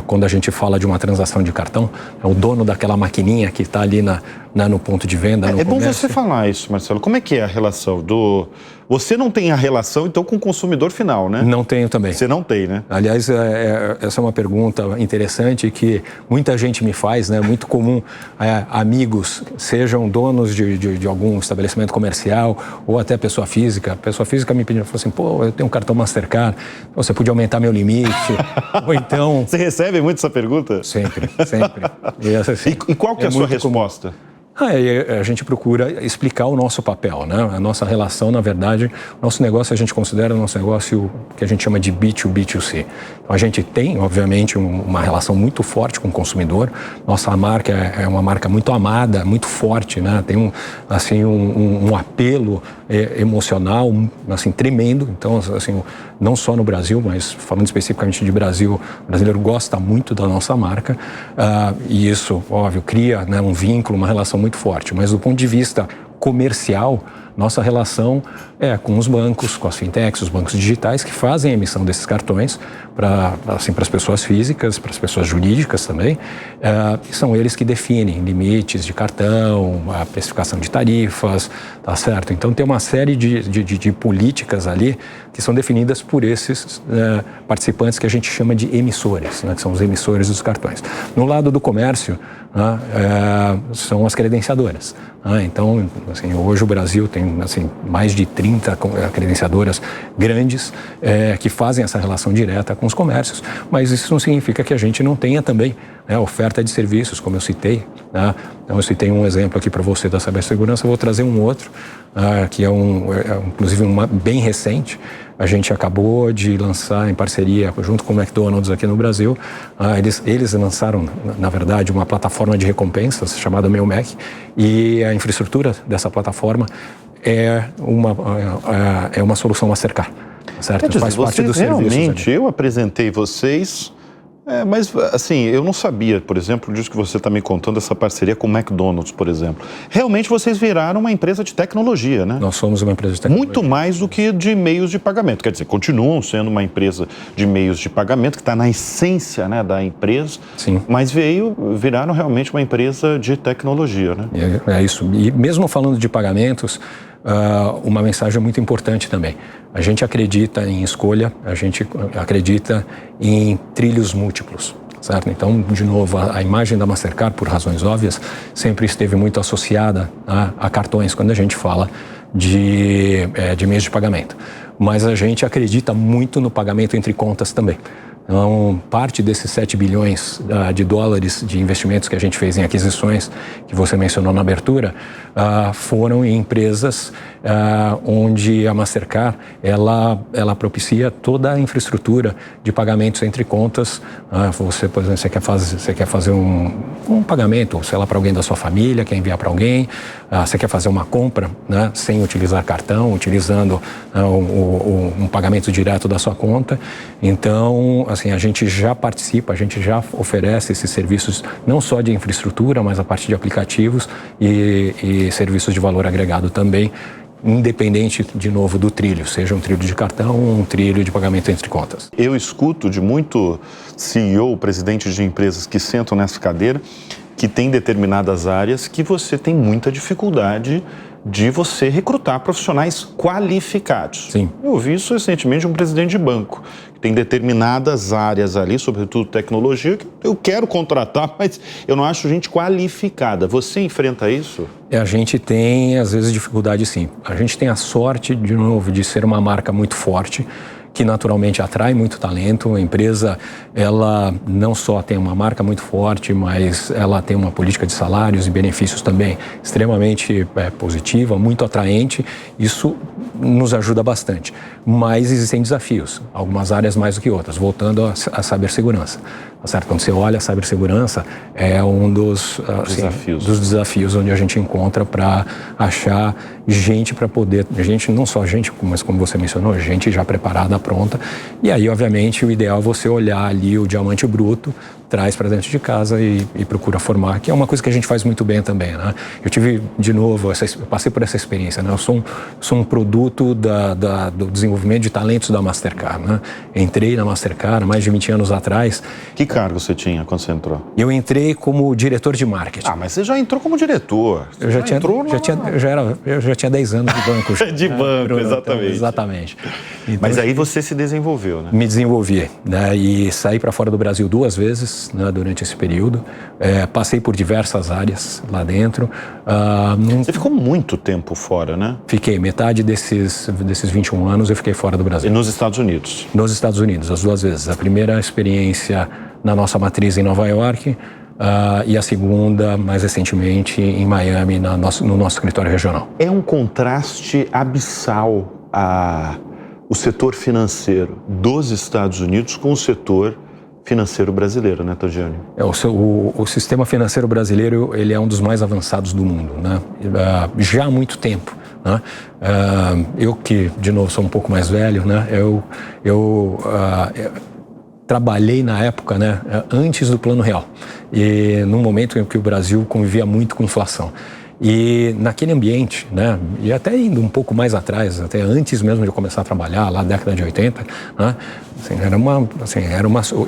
quando a gente fala de uma transação de cartão, é o dono daquela maquininha que está ali no ponto de venda, no comércio. Bom você falar isso, Marcelo. Como é que é a relação do... Você não tem a relação, então, com o consumidor final, né? Não tenho também. Você não tem, né? Aliás, essa é uma pergunta interessante que muita gente me faz, né? Muito comum, amigos, sejam donos de algum estabelecimento comercial ou até pessoa física. Pessoa física me pedindo, falou assim, pô, eu tenho um cartão Mastercard, você podia aumentar meu limite? Ou então... Você recebe muito essa pergunta? Sempre, sempre. E qual que é a sua resposta? A gente procura explicar o nosso papel, né? A nossa relação, na verdade, nosso negócio a gente considera o nosso negócio que a gente chama de B2B2C. Então, a gente tem, obviamente, uma relação muito forte com o consumidor. Nossa marca é uma marca muito amada, muito forte, né? Tem um apelo emocional, assim, tremendo. Então, assim, não só no Brasil, mas falando especificamente de Brasil, o brasileiro gosta muito da nossa marca. E isso, óbvio, cria, né, um vínculo, uma relação muito forte, mas do ponto de vista comercial, nossa relação é com os bancos, com as fintechs, os bancos digitais que fazem a emissão desses cartões para as pessoas físicas, para as pessoas jurídicas também, e são eles que definem limites de cartão, a especificação de tarifas, tá certo? Então tem uma série de políticas ali que são definidas por esses participantes que a gente chama de emissores, né, que são os emissores dos cartões. No lado do comércio, são as credenciadoras. Então, assim, hoje o Brasil tem assim, mais de 30 credenciadoras grandes que fazem essa relação direta com os comércios, mas isso não significa que a gente não tenha também oferta de serviços, como eu citei, né? Então, eu citei um exemplo aqui para você da cibersegurança, eu vou trazer um outro, que inclusive bem recente. A gente acabou de lançar em parceria junto com o McDonald's aqui no Brasil. Eles lançaram, na verdade, uma plataforma de recompensas chamada Meu Mac, e a infraestrutura dessa plataforma é uma solução Mastercard, certo? Faz parte dos serviços. Realmente, eu apresentei vocês... mas, assim, eu não sabia, por exemplo, disso que você está me contando, essa parceria com o McDonald's, por exemplo. Realmente vocês viraram uma empresa de tecnologia, né? Nós somos uma empresa de tecnologia. Muito mais do que de meios de pagamento. Quer dizer, continuam sendo uma empresa de meios de pagamento, que está na essência, né, da empresa. Sim. Mas viraram realmente uma empresa de tecnologia, né? É isso. E mesmo falando de pagamentos, uma mensagem muito importante também. A gente acredita em escolha, a gente acredita em trilhos múltiplos, certo? Então, de novo, a imagem da Mastercard, por razões óbvias, sempre esteve muito associada a cartões, quando a gente fala de meios de pagamento. Mas a gente acredita muito no pagamento entre contas também. Então, parte desses 7 bilhões de dólares de investimentos que a gente fez em aquisições, que você mencionou na abertura, foram em empresas onde a Mastercard ela propicia toda a infraestrutura de pagamentos entre contas. Você, por exemplo, você quer fazer um pagamento, sei lá, para alguém da sua família, quer enviar para alguém, você quer fazer uma compra, né, sem utilizar cartão, utilizando um pagamento direto da sua conta. Então, assim, a gente já participa, a gente já oferece esses serviços não só de infraestrutura, mas a partir de aplicativos e serviços de valor agregado também, independente, de novo, do trilho, seja um trilho de cartão ou um trilho de pagamento entre contas. Eu escuto de muito CEO, presidente de empresas que sentam nessa cadeira, que tem determinadas áreas que você tem muita dificuldade de você recrutar profissionais qualificados. Sim. Eu ouvi isso recentemente de um presidente de banco, que tem determinadas áreas ali, sobretudo tecnologia, que eu quero contratar, mas eu não acho gente qualificada. Você enfrenta isso? A gente tem, às vezes, dificuldade, sim. A gente tem a sorte, de novo, de ser uma marca muito forte, que naturalmente atrai muito talento. A empresa, ela não só tem uma marca muito forte, mas ela tem uma política de salários e benefícios também extremamente positiva, muito atraente. Isso nos ajuda bastante. Mas existem desafios, algumas áreas mais do que outras. Voltando à cibersegurança. Tá certo? Quando você olha a cibersegurança, é um dos desafios onde a gente encontra para achar gente para poder, gente, não só gente, mas como você mencionou, gente já preparada, pronta. E aí, obviamente, o ideal é você olhar ali o diamante bruto, traz para dentro de casa e procura formar, que é uma coisa que a gente faz muito bem também, né? Eu tive, de novo, eu passei por essa experiência, né? Eu sou um produto do desenvolvimento de talentos da Mastercard, né? Entrei na Mastercard mais de 20 anos atrás. Que cargo você tinha quando você entrou? Eu entrei como diretor de marketing. Ah, mas você já entrou como diretor. Eu já tinha 10 anos de banco. De banco, exatamente. Então, exatamente. Então, mas aí você se desenvolveu, né? Me desenvolvi, né? E saí para fora do Brasil 2 vezes, né, durante esse período. Passei por diversas áreas lá dentro. Você ficou muito tempo fora, né? Fiquei. Metade desses 21 anos eu fiquei fora do Brasil. E nos Estados Unidos? Nos Estados Unidos, as 2 vezes. A primeira experiência na nossa matriz em Nova York e a segunda, mais recentemente, em Miami, no nosso escritório regional. É um contraste abissal o setor financeiro dos Estados Unidos com o setor financeiro brasileiro, né, Togiani? O sistema financeiro brasileiro, ele é um dos mais avançados do mundo, né? Já há muito tempo, né? Eu que, de novo, sou um pouco mais velho, né? Eu trabalhei na época, né, antes do Plano Real, e num momento em que o Brasil convivia muito com inflação. E naquele ambiente, né, e até indo um pouco mais atrás, até antes mesmo de eu começar a trabalhar, lá na década de 80, né,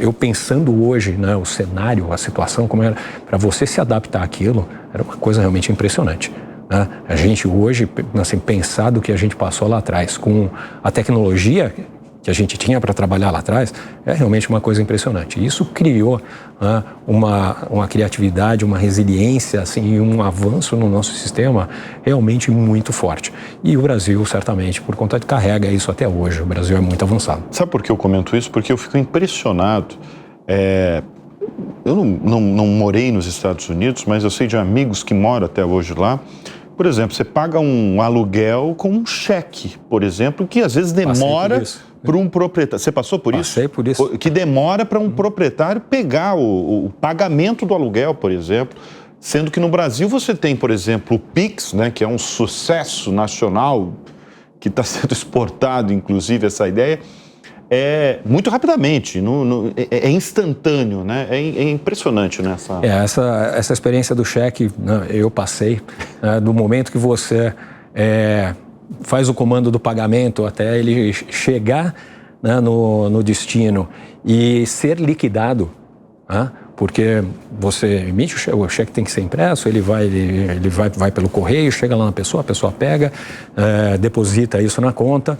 eu pensando hoje, né, o cenário, a situação, como era, para você se adaptar àquilo, era uma coisa realmente impressionante. Né? A gente hoje, assim, pensar do que a gente passou lá atrás, com a tecnologia que a gente tinha para trabalhar lá atrás, é realmente uma coisa impressionante. Isso criou uma criatividade, uma resiliência, assim, e um avanço no nosso sistema realmente muito forte. E o Brasil, certamente, por conta de carrega isso até hoje. O Brasil é muito avançado. Sabe por que eu comento isso? Porque eu fico impressionado. Eu não morei nos Estados Unidos, mas eu sei de amigos que moram até hoje lá. Por exemplo, você paga um aluguel com um cheque, por exemplo, que às vezes demora para um proprietário. Você passou por isso? Passei por isso. Que demora para um proprietário pegar o pagamento do aluguel, por exemplo. Sendo que no Brasil você tem, por exemplo, o Pix, né, que é um sucesso nacional, que está sendo exportado, inclusive, essa ideia, muito rapidamente, é instantâneo, né? É impressionante nessa... Essa experiência do cheque, né, eu passei, do momento que você faz o comando do pagamento até ele chegar, né, no destino e ser liquidado, porque você emite o cheque, tem que ser impresso, ele vai pelo correio, chega lá na pessoa, a pessoa pega, deposita isso na conta.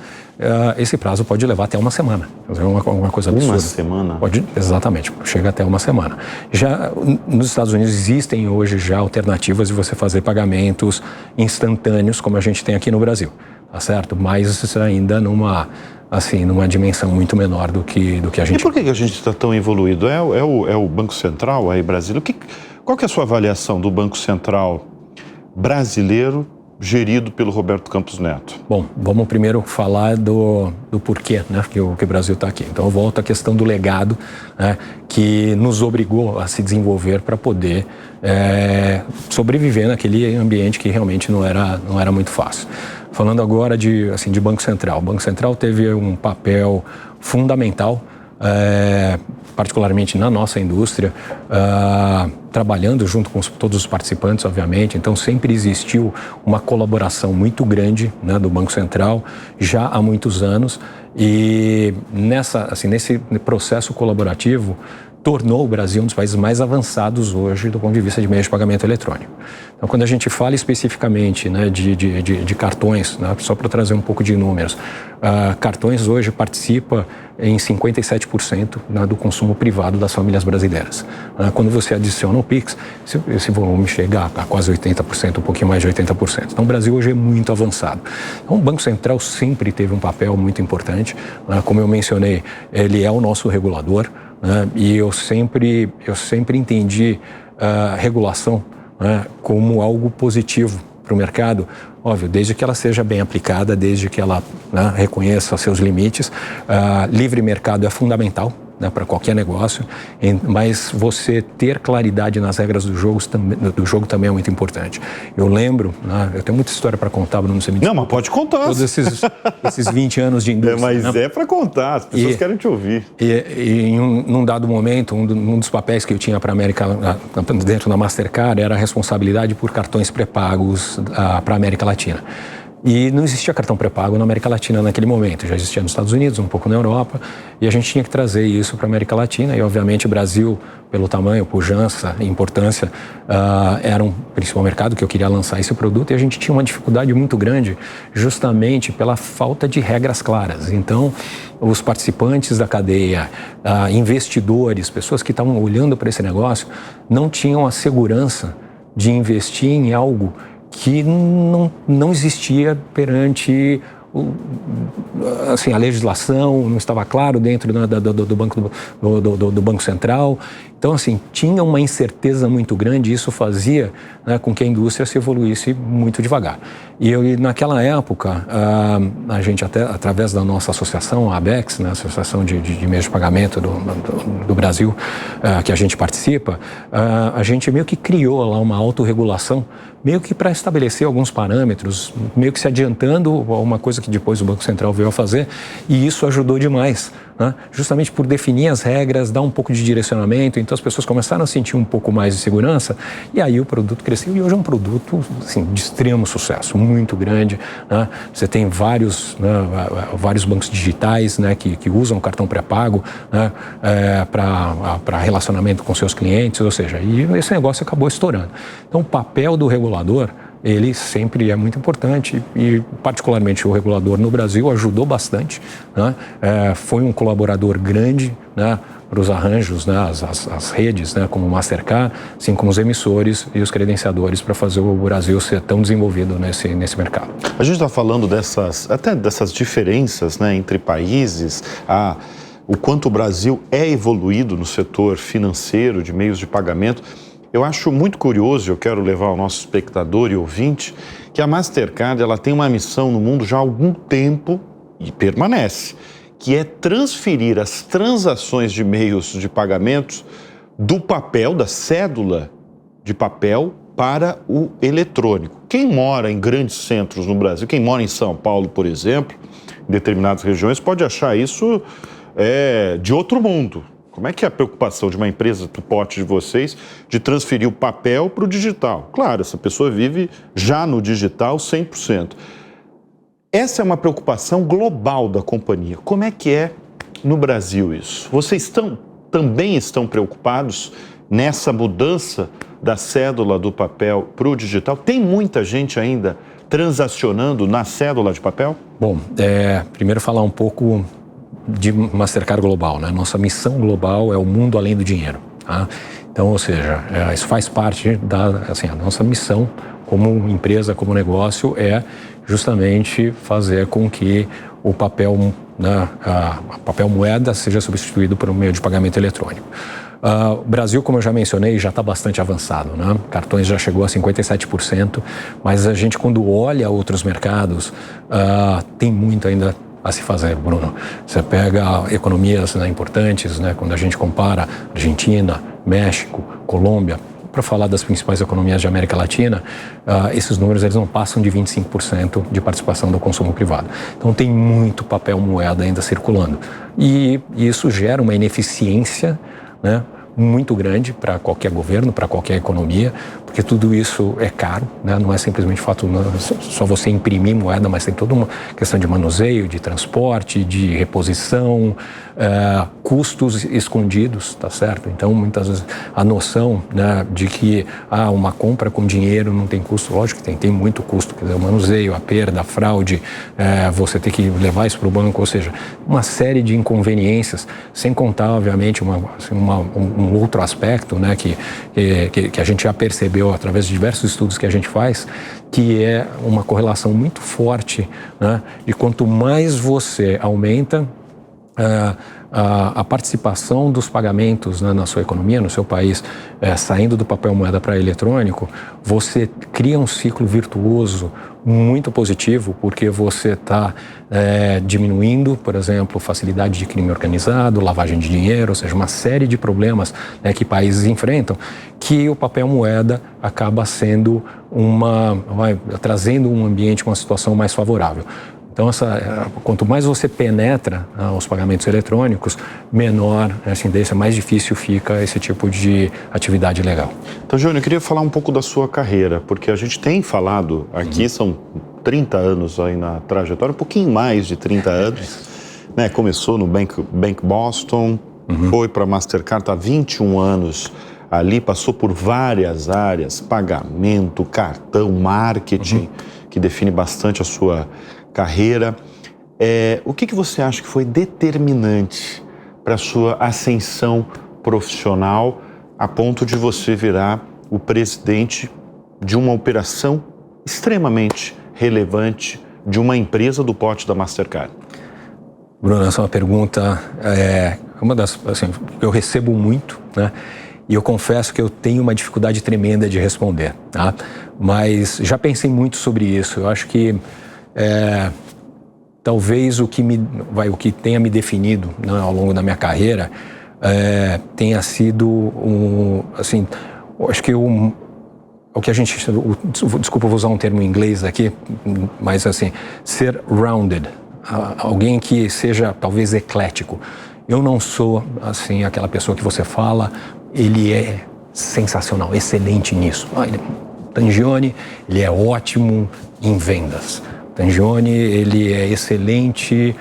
Esse prazo pode levar até uma semana. É uma coisa absurda. Uma semana? Exatamente, chega até uma semana. Já nos Estados Unidos existem hoje já alternativas de você fazer pagamentos instantâneos, como a gente tem aqui no Brasil, tá certo? Mas ainda numa dimensão muito menor do que a gente... E por que a gente está tão evoluído? É o Banco Central aí, Brasil? Qual que é a sua avaliação do Banco Central brasileiro gerido pelo Roberto Campos Neto? Bom, vamos primeiro falar do porquê, né, que o Brasil está aqui. Então eu volto à questão do legado, né, que nos obrigou a se desenvolver para poder sobreviver naquele ambiente que realmente não era muito fácil. Falando agora de Banco Central. O Banco Central teve um papel fundamental, particularmente na nossa indústria, trabalhando junto com todos os participantes, obviamente. Então, sempre existiu uma colaboração muito grande, né, do Banco Central, já há muitos anos. E nesse processo colaborativo, tornou o Brasil um dos países mais avançados hoje do ponto de vista de meios de pagamento eletrônico. Então, quando a gente fala especificamente, né, de cartões, né, só para trazer um pouco de números, cartões hoje participa em 57%, né, do consumo privado das famílias brasileiras. Quando você adiciona o Pix, esse volume chega a quase 80%, um pouquinho mais de 80%. Então, o Brasil hoje é muito avançado. Então, o Banco Central sempre teve um papel muito importante. Como eu mencionei, ele é o nosso regulador. E eu sempre entendi a regulação, né, como algo positivo para o mercado, óbvio, desde que ela seja bem aplicada, desde que ela, né, reconheça seus limites. Livre mercado é fundamental, né, para qualquer negócio, mas você ter claridade nas regras do jogo também é muito importante. Eu lembro, né, eu tenho muita história para contar, Bruno, você me diz. Não, mas pode contar. Todos esses 20 anos de indústria. Mas né? É para contar, as pessoas querem te ouvir. E num dado momento, um dos papéis que eu tinha para dentro da Mastercard era a responsabilidade por cartões pré-pagos para a América Latina. E não existia cartão pré-pago na América Latina naquele momento, já existia nos Estados Unidos, um pouco na Europa, e a gente tinha que trazer isso para a América Latina, e obviamente o Brasil, pelo tamanho, pujança e importância, era um principal mercado que eu queria lançar esse produto, e a gente tinha uma dificuldade muito grande justamente pela falta de regras claras. Então, os participantes da cadeia, investidores, pessoas que estavam olhando para esse negócio, não tinham a segurança de investir em algo que não existia perante assim, a legislação, não estava claro dentro do Banco Central. Então, assim, tinha uma incerteza muito grande e isso fazia, né, com que a indústria se evoluísse muito devagar. E naquela época, a gente até, através da nossa associação, a ABEX, né, Associação de Meios de Pagamento do Brasil, que a gente participa, a gente meio que criou lá uma autorregulação, meio que para estabelecer alguns parâmetros, meio que se adiantando a uma coisa que depois o Banco Central veio a fazer, e isso ajudou demais, né? Justamente por definir as regras, dar um pouco de direcionamento, então as pessoas começaram a sentir um pouco mais de segurança, e aí o produto cresceu, e hoje é um produto assim, de extremo sucesso, muito grande, né? Você tem vários bancos digitais, né, que usam o cartão pré-pago, né, para relacionamento com seus clientes, ou seja, e esse negócio acabou estourando. Então o papel do regulador, ele sempre é muito importante e particularmente o regulador no Brasil ajudou bastante, né? Foi um colaborador grande, né, para os arranjos, né, as redes, né, como o Mastercard, assim como os emissores e os credenciadores para fazer o Brasil ser tão desenvolvido nesse mercado. A gente está falando dessas diferenças, né, entre países, o quanto o Brasil é evoluído no setor financeiro de meios de pagamento. Eu acho muito curioso, eu quero levar ao nosso espectador e ouvinte, que a Mastercard ela tem uma missão no mundo já há algum tempo e permanece, que é transferir as transações de meios de pagamentos do papel, da cédula de papel, para o eletrônico. Quem mora em grandes centros no Brasil, quem mora em São Paulo, por exemplo, em determinadas regiões, pode achar isso de outro mundo. Como é que é a preocupação de uma empresa do porte de vocês de transferir o papel para o digital? Claro, essa pessoa vive já no digital 100%. Essa é uma preocupação global da companhia. Como é que é no Brasil isso? Vocês também estão preocupados nessa mudança da cédula do papel para o digital? Tem muita gente ainda transacionando na cédula de papel? Bom, primeiro falar um pouco de Mastercard Global, né? Nossa missão global é o mundo além do dinheiro, tá? Então, ou seja, isso faz parte a nossa missão como empresa, como negócio, é justamente fazer com que o papel, né, a papel moeda seja substituído por um meio de pagamento eletrônico. O Brasil, como eu já mencionei, já está bastante avançado, né? Cartões já chegou a 57%, mas a gente, quando olha outros mercados, tem muito ainda a se fazer, Bruno. Você pega economias, né, importantes, né, quando a gente compara Argentina, México, Colômbia, para falar das principais economias de América Latina, esses números eles não passam de 25% de participação do consumo privado. Então tem muito papel moeda ainda circulando. E isso gera uma ineficiência, né, muito grande para qualquer governo, para qualquer economia, porque tudo isso é caro, né? Não é simplesmente fato só você imprimir moeda, mas tem toda uma questão de manuseio, de transporte, de reposição, custos escondidos, tá certo? Então, muitas vezes, a noção, né, de que uma compra com dinheiro não tem custo, lógico que tem muito custo, quer dizer, o manuseio, a perda, a fraude, você ter que levar isso para o banco, ou seja, uma série de inconveniências, sem contar, obviamente, um outro aspecto, né, que a gente já percebeu através de diversos estudos que a gente faz, que é uma correlação muito forte, né, de quanto mais você aumenta a participação dos pagamentos, né, na sua economia, no seu país, saindo do papel moeda para eletrônico, você cria um ciclo virtuoso muito positivo, porque você está diminuindo, por exemplo, facilidade de crime organizado, lavagem de dinheiro, ou seja, uma série de problemas, né, que países enfrentam, que o papel moeda acaba sendo trazendo um ambiente, uma situação mais favorável. Então, quanto mais você penetra os pagamentos eletrônicos, menor a tendência, mais difícil fica esse tipo de atividade legal. Então, Júnior, eu queria falar um pouco da sua carreira, porque a gente tem falado aqui, são 30 anos aí na trajetória, um pouquinho mais de 30 anos, né? Começou no Bank Boston, foi para a Mastercard, está há 21 anos ali, passou por várias áreas, pagamento, cartão, marketing, que define bastante a sua carreira. O que você acha que foi determinante para a sua ascensão profissional a ponto de você virar o presidente de uma operação extremamente relevante de uma empresa do porte da Mastercard? Bruno, essa é uma pergunta, uma das, assim, que eu recebo muito, né? E eu confesso que eu tenho uma dificuldade tremenda de responder, tá? Mas já pensei muito sobre isso. Eu acho que talvez o que tenha me definido, né, ao longo da minha carreira tenha sido acho que o que a gente, desculpa, eu vou usar um termo em inglês aqui, mas assim, ser rounded, alguém que seja talvez eclético. Eu não sou assim aquela pessoa que você fala, ele é sensacional, excelente nisso. Tangione, ele é ótimo em vendas. Tangione, ele é excelente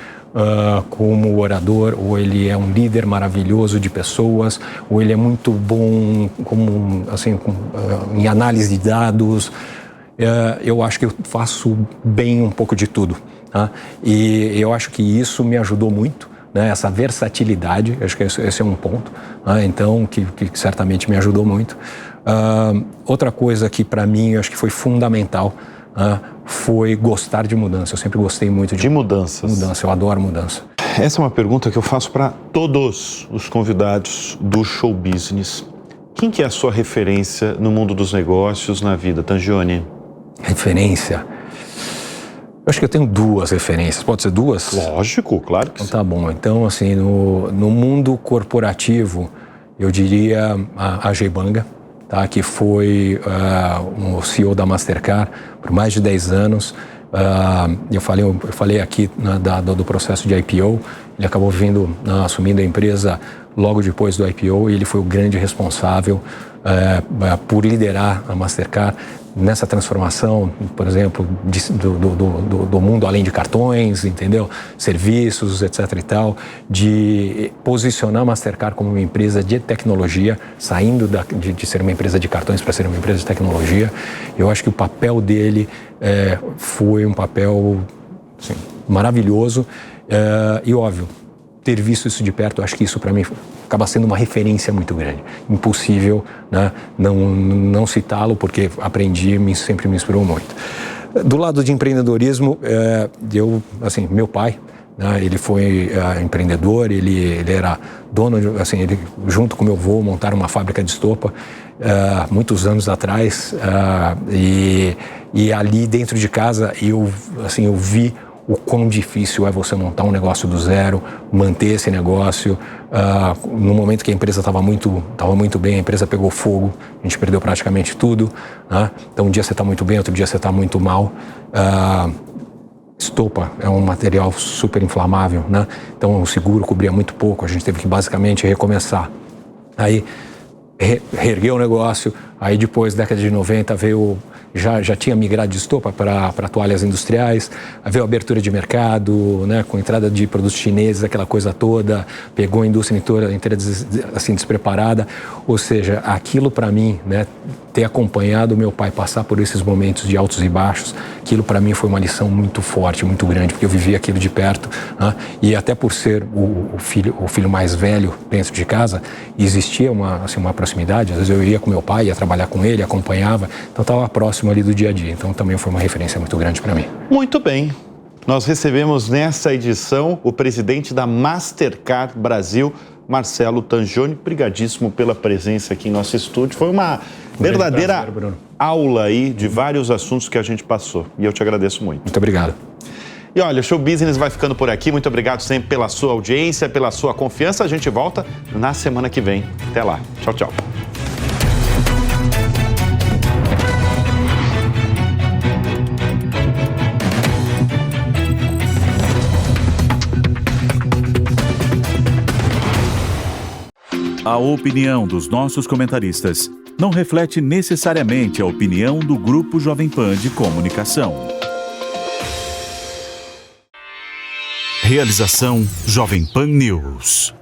como orador, ou ele é um líder maravilhoso de pessoas, ou ele é muito bom em análise de dados. Eu acho que eu faço bem um pouco de tudo, tá? E eu acho que isso me ajudou muito, né? Essa versatilidade, acho que esse é um ponto, então, que certamente me ajudou muito. Outra coisa que para mim eu acho que foi fundamental foi gostar de mudança. Eu sempre gostei muito de mudanças. Mudança, eu adoro mudança. Essa é uma pergunta que eu faço para todos os convidados do show business. Quem que é a sua referência no mundo dos negócios, na vida, Tangione? Referência? Eu acho que eu tenho duas referências. Pode ser duas? Lógico, claro que então, tá bom. Então, assim, no mundo corporativo, eu diria a Ajay Banga, tá? Que foi o CEO da Mastercard por mais de 10 anos. Eu falei aqui, né, do processo de IPO. Ele acabou assumindo a empresa logo depois do IPO, e ele foi o grande responsável por liderar a Mastercard nessa transformação, por exemplo, do mundo além de cartões, entendeu? Serviços, etc. e tal, de posicionar a Mastercard como uma empresa de tecnologia, saindo de ser uma empresa de cartões para ser uma empresa de tecnologia. Eu acho que o papel dele foi um papel, assim, maravilhoso, e óbvio, ter visto isso de perto, acho que isso para mim acaba sendo uma referência muito grande. Impossível, né, não citá-lo, porque aprendi, sempre me inspirou muito. Do lado de empreendedorismo, meu pai, né, ele foi empreendedor, ele era dono, ele, junto com meu avô, montaram uma fábrica de estopa muitos anos atrás, e ali dentro de casa eu vi o quão difícil é você montar um negócio do zero, manter esse negócio. No momento que a empresa estava muito bem, a empresa pegou fogo, a gente perdeu praticamente tudo, né? Então, um dia você está muito bem, outro dia você está muito mal. Estopa é um material super inflamável, né? Então, o seguro cobria muito pouco, a gente teve que basicamente recomeçar. Aí, reergueu o negócio. Aí depois, década de 90, já tinha migrado de estopa para toalhas industriais, veio a abertura de mercado, né, com entrada de produtos chineses, aquela coisa toda, pegou a indústria inteira assim, despreparada. Ou seja, aquilo para mim, né, ter acompanhado o meu pai passar por esses momentos de altos e baixos, aquilo para mim foi uma lição muito forte, muito grande, porque eu vivi aquilo de perto, né, e até por ser o filho mais velho dentro de casa, existia uma proximidade. Às vezes eu ia com meu pai, ia trabalhar com ele, acompanhava, então estava próximo ali do dia a dia. Então também foi uma referência muito grande para mim. Muito bem. Nós recebemos nessa edição o presidente da Mastercard Brasil, Marcelo Tangioni. Brigadíssimo pela presença aqui em nosso estúdio. Foi uma verdadeira aula aí de vários assuntos que a gente passou. E eu te agradeço muito. Muito obrigado. E olha, o Show Business vai ficando por aqui. Muito obrigado sempre pela sua audiência, pela sua confiança. A gente volta na semana que vem. Até lá. Tchau, tchau. A opinião dos nossos comentaristas não reflete necessariamente a opinião do Grupo Jovem Pan de Comunicação. Realização Jovem Pan News.